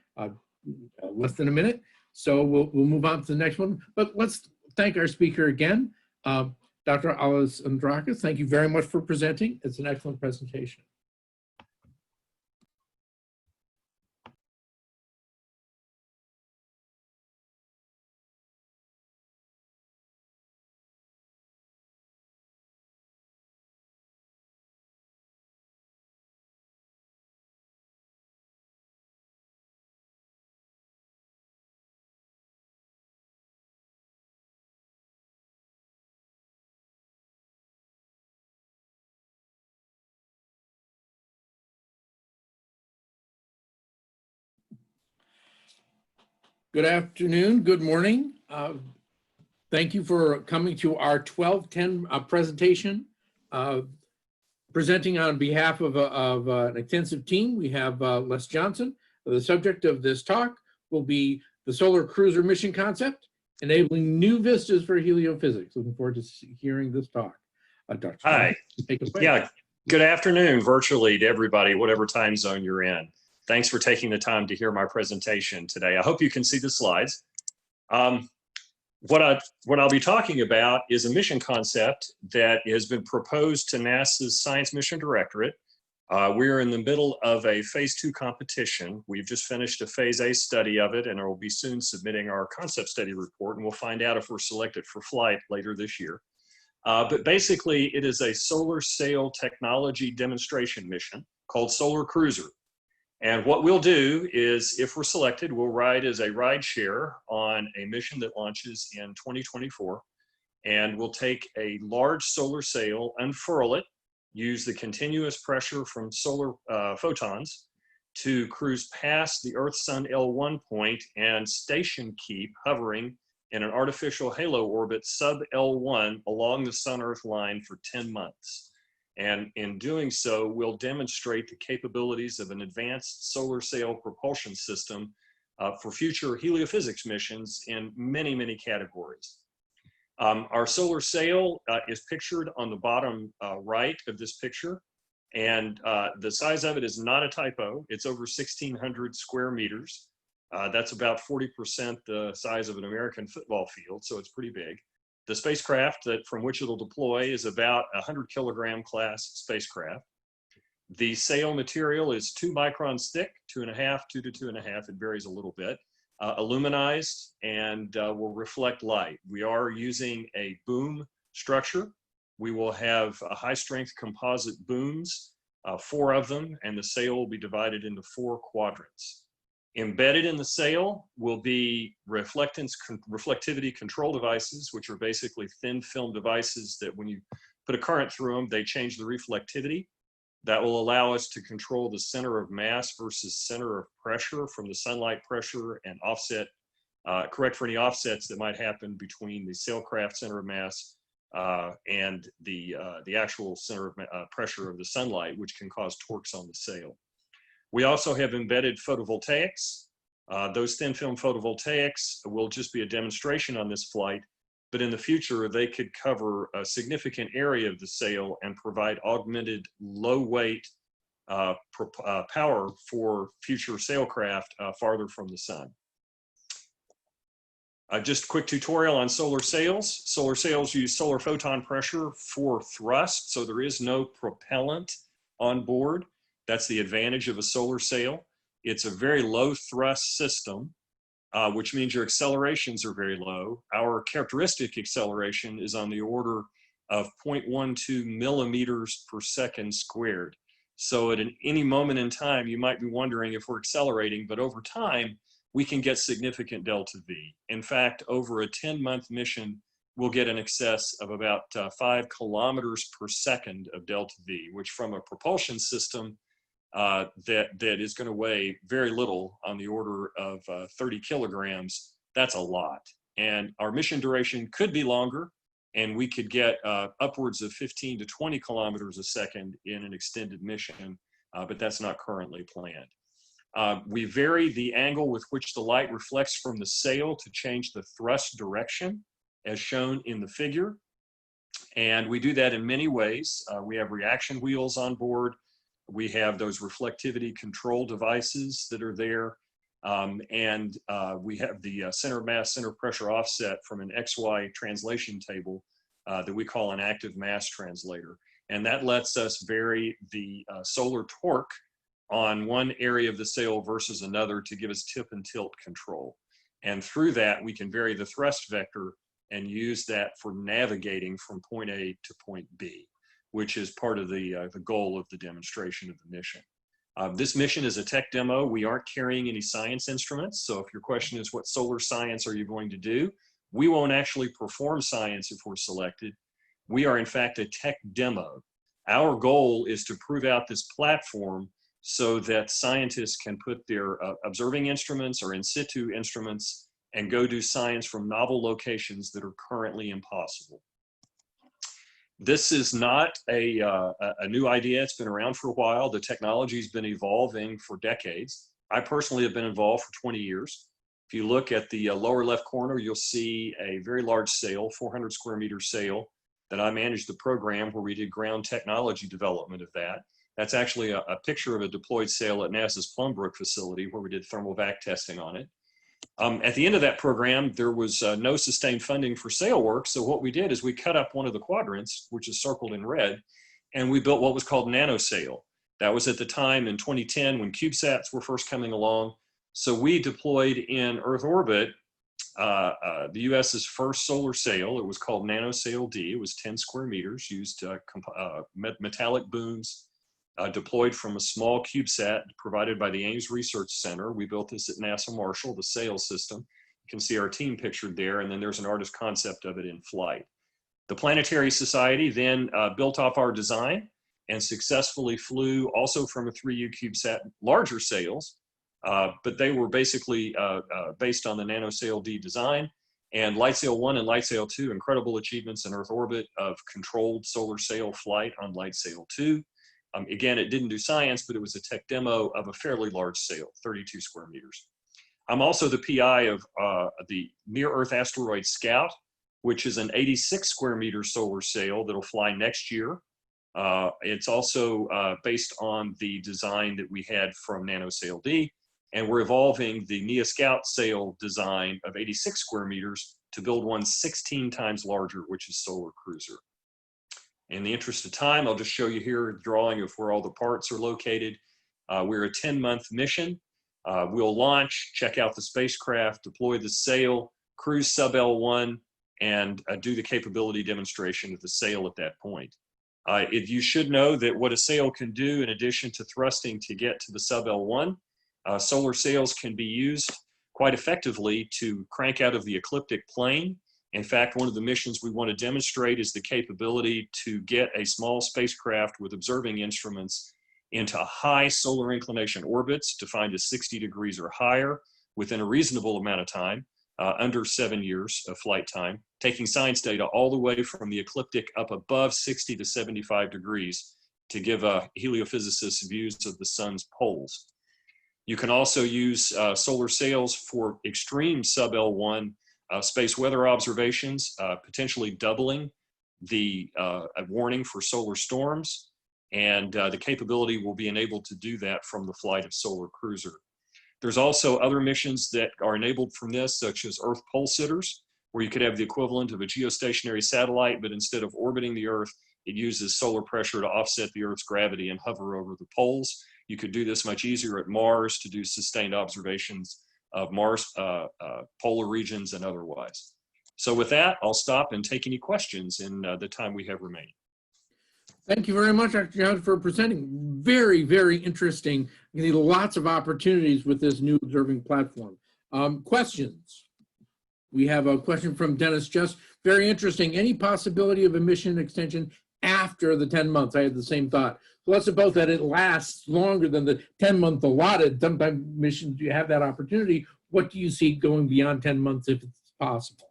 less than a minute. So we'll move on to the next one. But let's thank our speaker again, Dr. Alexandrakis. Thank you very much for presenting. It's an excellent presentation. Good afternoon, good morning. Thank you for coming to our 12:10 presentation. Presenting on behalf of an extensive team, we have Les Johnson. The subject of this talk will be the Solar Cruiser mission concept, enabling new vistas for heliophysics. Looking forward to hearing this talk. Dr. Hi. Take us away. Yeah, Good afternoon, virtually, to everybody, whatever time zone you're in. Thanks for taking the time to hear my presentation today. I hope you can see the slides. What I'll be talking about is a mission concept that has been proposed to NASA's Science Mission Directorate. We're in the middle of a phase 2 competition. We've just finished a phase A study of it, and we'll be soon submitting our concept study report, and we'll find out if we're selected for flight later this year. But basically, it is a solar sail technology demonstration mission called Solar Cruiser. And what we'll do is, if we're selected, we'll ride as a ride share on a mission that launches in 2024. And we'll take a large solar sail, unfurl it, use the continuous pressure from solar photons to cruise past the Earth-Sun L1 point and station keep hovering in an artificial halo orbit sub L1 along the Sun-Earth line for 10 months. And in doing so, we'll demonstrate the capabilities of an advanced solar sail propulsion system for future heliophysics missions in many, many categories. Our solar sail is pictured on the bottom right of this picture. And the size of it is not a typo. It's over 1,600 square meters. That's about 40% the size of an American football field, so it's pretty big. The spacecraft from which it'll deploy is about a 100-kilogram class spacecraft. The sail material is 2 microns thick, 2.5, 2 to 2.5, it varies a little bit, aluminized, and will reflect light. We are using a boom structure. We will have high-strength composite booms, 4 of them, and the sail will be divided into 4 quadrants. Embedded in the sail will be reflectivity control devices, which are basically thin film devices that when you put a current through them, they change the reflectivity. That will allow us to control the center of mass versus center of pressure from the sunlight pressure and offset, correct for any offsets that might happen between the sailcraft center of mass and the actual center of pressure of the sunlight, which can cause torques on the sail. We also have embedded photovoltaics. Those thin film photovoltaics will just be a demonstration on this flight, but in the future, they could cover a significant area of the sail and provide augmented low weight power for future sailcraft farther from the sun. Just a quick tutorial on solar sails. Solar sails use solar photon pressure for thrust, so there is no propellant on board. That's the advantage of a solar sail. It's a very low thrust system, which means your accelerations are very low. Our characteristic acceleration is on the order of 0.12 millimeters per second squared. So at any moment in time, you might be wondering if we're accelerating, but over time, we can get significant delta V. In fact, over a 10-month mission, we'll get in excess of about 5 kilometers per second of delta V, which from a propulsion system that is going to weigh very little, on the order of 30 kilograms, that's a lot. And our mission duration could be longer, and we could get upwards of 15 to 20 kilometers a second in an extended mission, but that's not currently planned. We vary the angle with which the light reflects from the sail to change the thrust direction, as shown in the figure. And we do that in many ways. We have reaction wheels on board. We have those reflectivity control devices that are there. And we have the center of mass, center of pressure offset from an XY translation table that we call an active mass translator. And that lets us vary the solar torque on one area of the sail versus another to give us tip and tilt control. And through that, we can vary the thrust vector and use that for navigating from point A to point B, which is part of the goal of the demonstration of the mission. This mission is a tech demo. We aren't carrying any science instruments. So if your question is what solar science are you going to do? We won't actually perform science if we're selected. We are in fact a tech demo. Our goal is to prove out this platform so that scientists can put their observing instruments or in situ instruments and go do science from novel locations that are currently impossible. This is not a new idea. It's been around for a while. The technology's been evolving for decades. I personally have been involved for 20 years. If you look at the lower left corner, you'll see a very large sail, 400 square meter sail. that I managed the program where we did ground technology development of that. That's actually a picture of a deployed sail at NASA's Plumbrook facility where we did thermal vac testing on it. At the end of that program, there was no sustained funding for sail work. So what we did is we cut up one of the quadrants, which is circled in red, and we built what was called NanoSail. That was at the time in 2010 when CubeSats were first coming along. So we deployed in Earth orbit the US's first solar sail. It was called NanoSail D. It was 10 square meters, used metallic booms, deployed from a small CubeSat provided by the Ames Research Center. We built this at NASA Marshall, the sail system. You can see our team pictured there, and then there's an artist concept of it in flight. The Planetary Society then built off our design and successfully flew also from a 3U CubeSat larger sails, but they were basically based on the NanoSail D design. And LightSail 1 and LightSail 2, incredible achievements in Earth orbit of controlled solar sail flight on LightSail 2. Again, it didn't do science, but it was a tech demo of a fairly large sail, 32 square meters. I'm also the PI of the Near-Earth Asteroid Scout, which is an 86 square meter solar sail that'll fly next year. It's also based on the design that we had from NanoSail D, and we're evolving the NEA Scout sail design of 86 square meters to build one 16 times larger, which is Solar Cruiser. In the interest of time, I'll just show you here a drawing of where all the parts are located. We're a 10-month mission. We'll launch, check out the spacecraft, deploy the sail, cruise sub L1, and do the capability demonstration of the sail at that point. You should know that what a sail can do in addition to thrusting to get to the sub L1, solar sails can be used quite effectively to crank out of the ecliptic plane. In fact, one of the missions we want to demonstrate is the capability to get a small spacecraft with observing instruments into high solar inclination orbits defined as 60 degrees or higher within a reasonable amount of time, under 7 years of flight time, taking science data all the way from the ecliptic up above 60 to 75 degrees to give heliophysicists views of the sun's poles. You can also use solar sails for extreme sub L1 space weather observations, potentially doubling the warning for solar storms, and the capability will be enabled to do that from the flight of Solar Cruiser. There's also other missions that are enabled from this, such as Earth pole sitters, where you could have the equivalent of a geostationary satellite, but instead of orbiting the Earth, it uses solar pressure to offset the Earth's gravity and hover over the poles. You could do this much easier at Mars to do sustained observations of Mars polar regions and otherwise. So with that, I'll stop and take any questions in the time we have remaining. Thank you very much, Dr. John, for presenting. Very, very interesting. You need lots of opportunities with this new observing platform. Questions? We have a question from Dennis Just. Very interesting. Any possibility of a mission extension after the 10 months? I had the same thought. So let's suppose that it lasts longer than the 10-month allotted. Sometimes missions, you have that opportunity. What do you see going beyond 10 months if it's possible?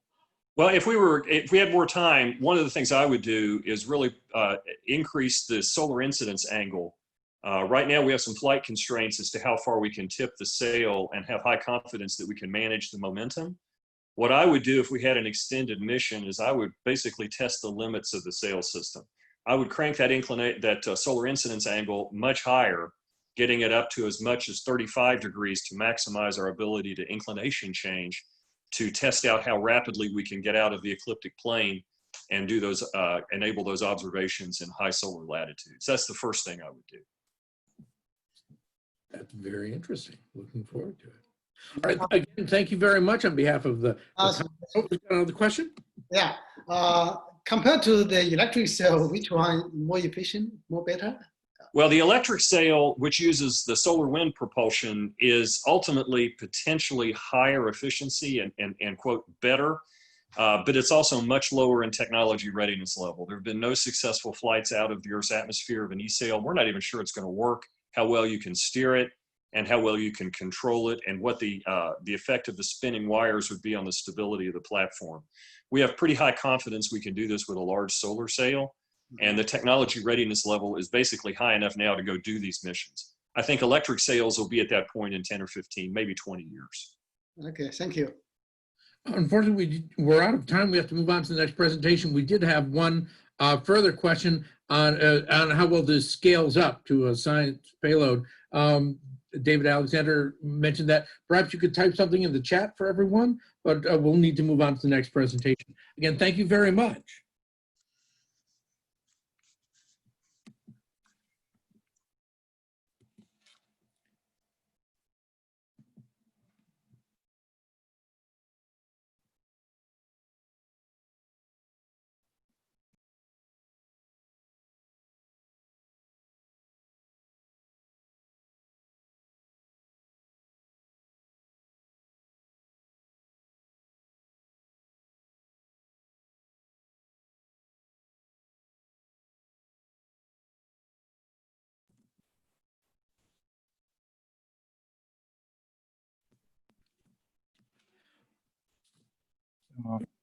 Well, if we had more time, one of the things I would do is really increase the solar incidence angle. Right now, we have some flight constraints as to how far we can tip the sail and have high confidence that we can manage the momentum. What I would do if we had an extended mission is I would basically test the limits of the sail system. I would crank that solar incidence angle much higher, getting it up to as much as 35 degrees to maximize our ability to inclination change, to test out how rapidly we can get out of the ecliptic plane and do those, enable those observations in high solar latitudes. That's the first thing I would do. That's very interesting. Looking forward to it. All right, again, thank you very much on behalf of the another question? Yeah. Compared to the electric sail, which one more efficient, more better? Well, the electric sail, which uses the solar wind propulsion, is ultimately potentially higher efficiency and quote, better, but it's also much lower in technology readiness level. There have been no successful flights out of the Earth's atmosphere of an e-sail. We're not even sure it's going to work, how well you can steer it, and how well you can control it, and what the effect of the spinning wires would be on the stability of the platform. We have pretty high confidence we can do this with a large solar sail, and the technology readiness level is basically high enough now to go do these missions. I think electric sails will be at that point in 10 or 15, maybe 20 years. Okay, thank you. Unfortunately, we're out of time. We have to move on to the next presentation. We did have one further question on how well this scales up to a science payload. David Alexander mentioned that. Perhaps you could type something in the chat for everyone, but we'll need to move on to the next presentation. Again, thank you very much.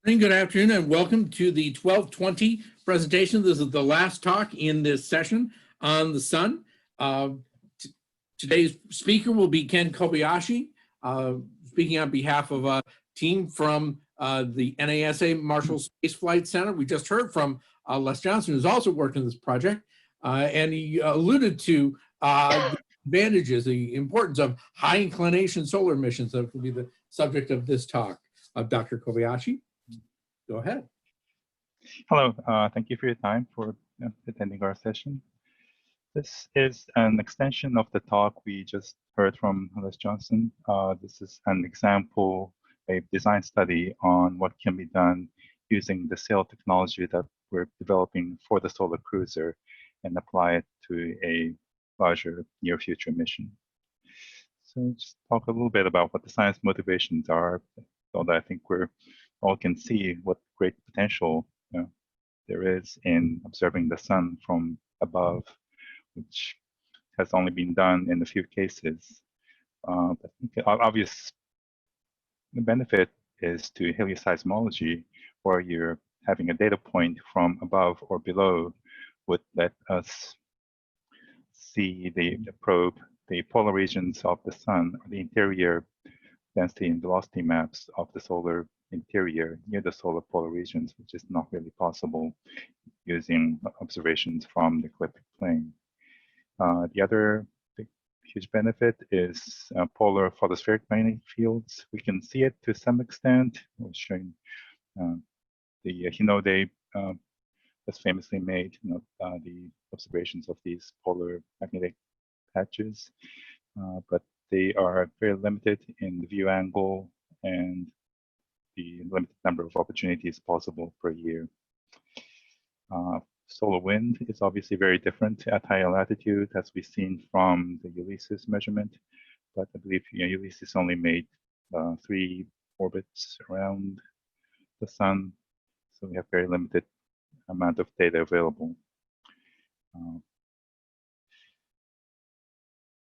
Good afternoon and welcome to the 1220 presentation. This is the last talk in this session on the sun. Today's speaker will be Ken Kobayashi, speaking on behalf of a team from the NASA Marshall Space Flight Center. We just heard from Les Johnson, who's also worked on this project, and he alluded to the advantages, the importance of high inclination solar missions. That will be the subject of this talk. Dr. Kobayashi, go ahead. Hello, thank you for your time for attending our session. This is an extension of the talk we just heard from Les Johnson. This is an example, a design study on what can be done using the sail technology that we're developing for the solar cruiser and apply it to a larger near future mission. So just talk a little bit about what the science motivations are, so that I think we're all can see what great potential there is in observing the sun from above, which has only been done in a few cases. I think the obvious benefit is to helioseismology, where you're having a data point from above or below would let us see the probe, the polar regions of the sun, or the interior density and velocity maps of the solar interior near the solar polar regions, which is not really possible using observations from the ecliptic plane. The other big, huge benefit is polar photospheric magnetic fields. We can see it to some extent. I was showing the Hinode was famously made, the observations of these polar magnetic patches, but they are very limited in the view angle and the limited number of opportunities possible per year. Solar wind is obviously very different at higher latitude, as we've seen from the Ulysses measurement, but I believe Ulysses only made 3 orbits around the sun, so we have very limited amount of data available.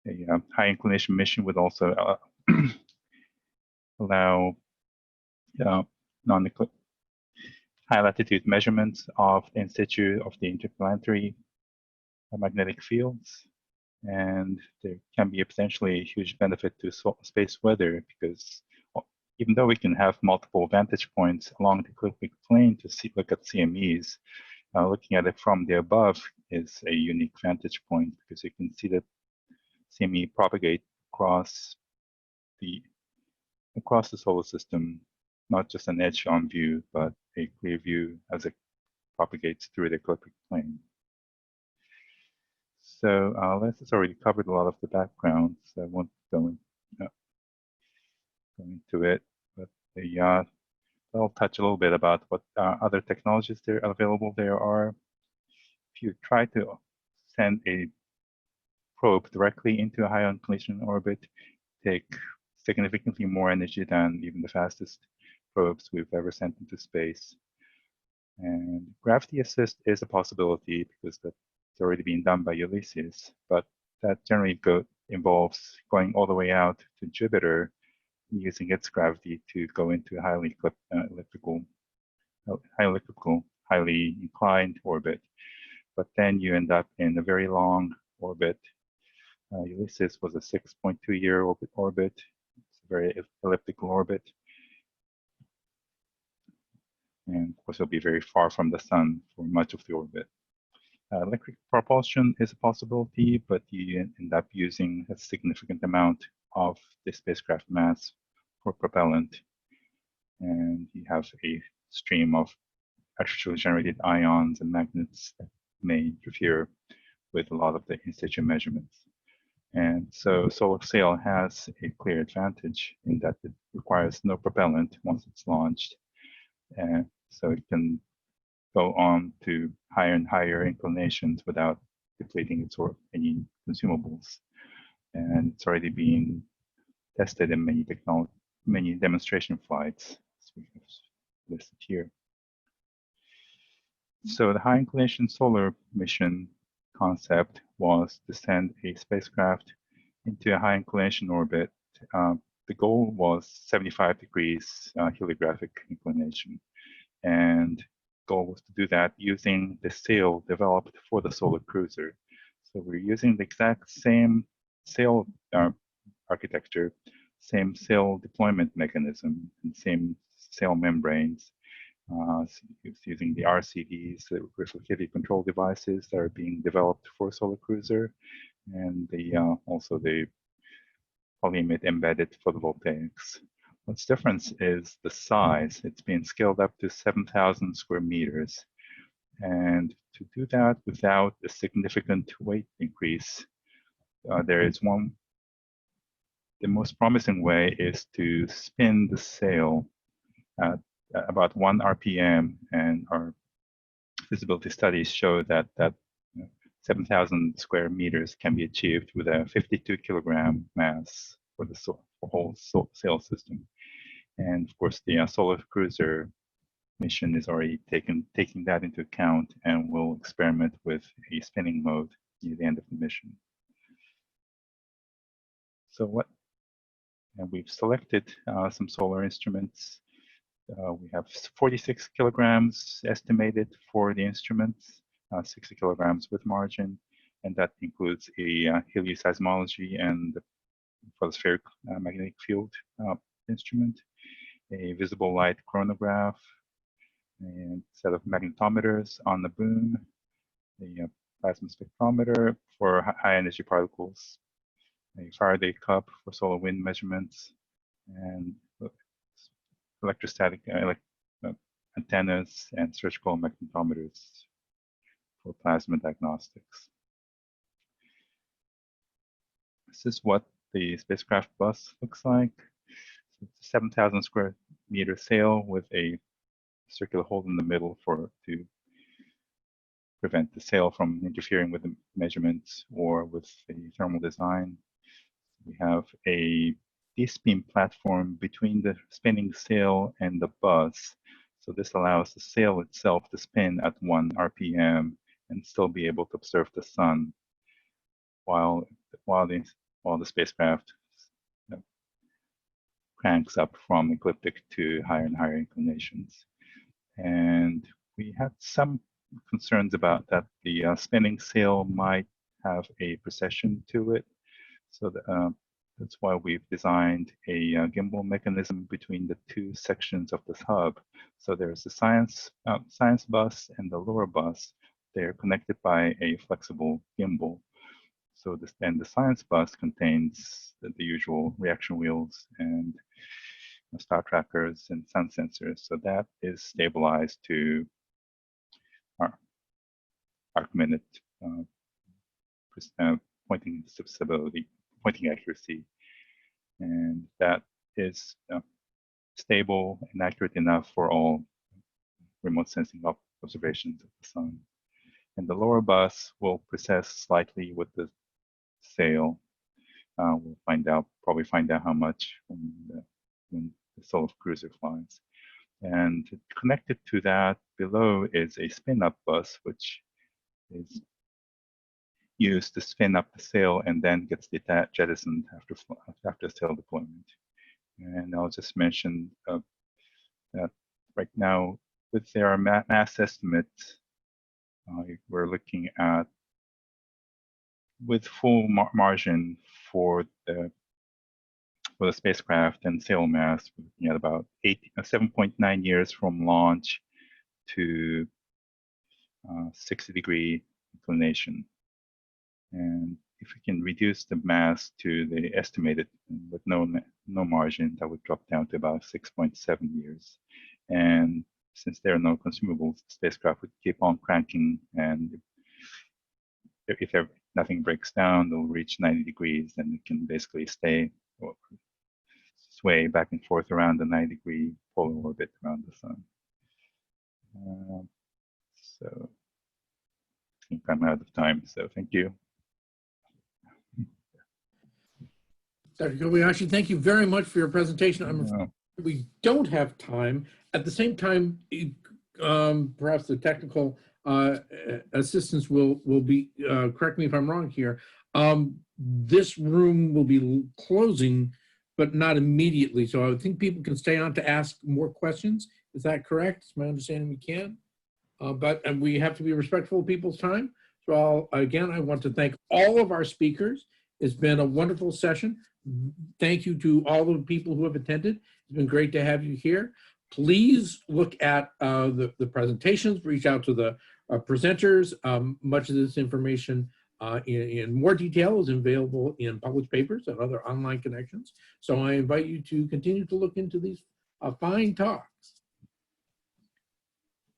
A high inclination mission would also allow high latitude measurements of in situ of the interplanetary magnetic fields, and there can be a potentially huge benefit to space weather, because even though we can have multiple vantage points along the ecliptic plane to look at CMEs, looking at it from the above is a unique vantage point, because you can see the CME propagate across the solar system, not just an edge-on view, but a clear view as it propagates through the ecliptic plane. So Les has already covered a lot of the background, so I won't go into it, but I'll touch a little bit about what other technologies there available there are. If you try to send a probe directly into a high inclination orbit, take significantly more energy than even the fastest probes we've ever sent into space. And gravity assist is a possibility, because that's already been done by Ulysses, but that generally involves going all the way out to Jupiter, using its gravity to go into a highly highly inclined orbit. But then you end up in a very long orbit. Ulysses was a 6.2-year orbit. It's a very elliptical orbit. And of course, it'll be very far from the sun for much of the orbit. Electric propulsion is a possibility, but you end up using a significant amount of the spacecraft mass for propellant. And you have a stream of artificially generated ions and magnets that may interfere with a lot of the in-situ measurements. And so solar sail has a clear advantage in that it requires no propellant once it's launched. And so it can go on to higher and higher inclinations without depleting its or any consumables. And it's already being tested in many demonstration flights, as we have listed here. So the high inclination solar mission concept was to send a spacecraft into a high inclination orbit. The goal was 75 degrees heliographic inclination. And goal was to do that using the sail developed for the solar cruiser. So we're using the exact same sail architecture, same sail deployment mechanism, and same sail membranes. It's using the RCDs, the reflectivity control devices that are being developed for solar cruiser, and also the polyimide embedded photovoltaics. What's different is the size. It's been scaled up to 7,000 square meters. And to do that without a significant weight increase, there is one. The most promising way is to spin the sail at about 1 RPM, and our feasibility studies show that 7,000 square meters can be achieved with a 52 kilogram mass for the whole sail system. And of course, the solar cruiser mission is already taking that into account, and will experiment with a spinning mode near the end of the mission. So we've selected some solar instruments. We have 46 kilograms estimated for the instruments, 60 kilograms with margin, and that includes a helioseismology and photospheric magnetic field instrument, a visible light chronograph, and a set of magnetometers on the boom, a plasma spectrometer for high energy particles, a Faraday cup for solar wind measurements, and electrostatic antennas and surgical magnetometers for plasma diagnostics. This is what the spacecraft bus looks like. So it's a 7,000 square meter sail with a circular hole in the middle to prevent the sail from interfering with the measurements or with the thermal design. We have a D-beam platform between the spinning sail and the bus. So this allows the sail itself to spin at 1 RPM and still be able to observe the sun while the spacecraft cranks up from ecliptic to higher and higher inclinations. And we had some concerns about that the spinning sail might have a precession to it. So that's why we've designed a gimbal mechanism between the two sections of this hub. So there's the science bus and the lower bus. They're connected by a flexible gimbal. So the science bus contains the usual reaction wheels and star trackers and sun sensors. So that is stabilized to our arc-minute pointing stability, pointing accuracy. And that is stable and accurate enough for all remote sensing observations of the sun. And the lower bus will precess slightly with the sail. We'll probably find out how much when the solar cruiser flies. And connected to that below is a spin-up bus, which is used to spin up the sail and then gets jettisoned after sail deployment. And I'll just mention that right now, with their mass estimates, we're looking at, with full margin for the spacecraft and sail mass, we're looking at about 7.9 years from launch to 60-degree inclination. And if we can reduce the mass to the estimated with no margin, that would drop down to about 6.7 years. And since there are no consumables, the spacecraft would keep on cranking, and if nothing breaks down, they'll reach 90 degrees, and it can basically stay or sway back and forth around the 90-degree polar orbit around the sun. So I think I'm out of time, so thank you. Dr. Kobayashi, thank you very much for your presentation. I'm afraid we don't have time. At the same time, perhaps the technical assistance will be, correct me if I'm wrong here, this room will be closing, but not immediately. So I think people can stay on to ask more questions. Is that correct? It's my understanding we can. But we have to be respectful of people's time. So again, I want to thank all of our speakers. It's been a wonderful session. Thank you to all of the people who have attended. It's been great to have you here. Please look at the presentations, reach out to the presenters. Much of this information in more detail is available in published papers and other online connections. So I invite you to continue to look into these fine talks.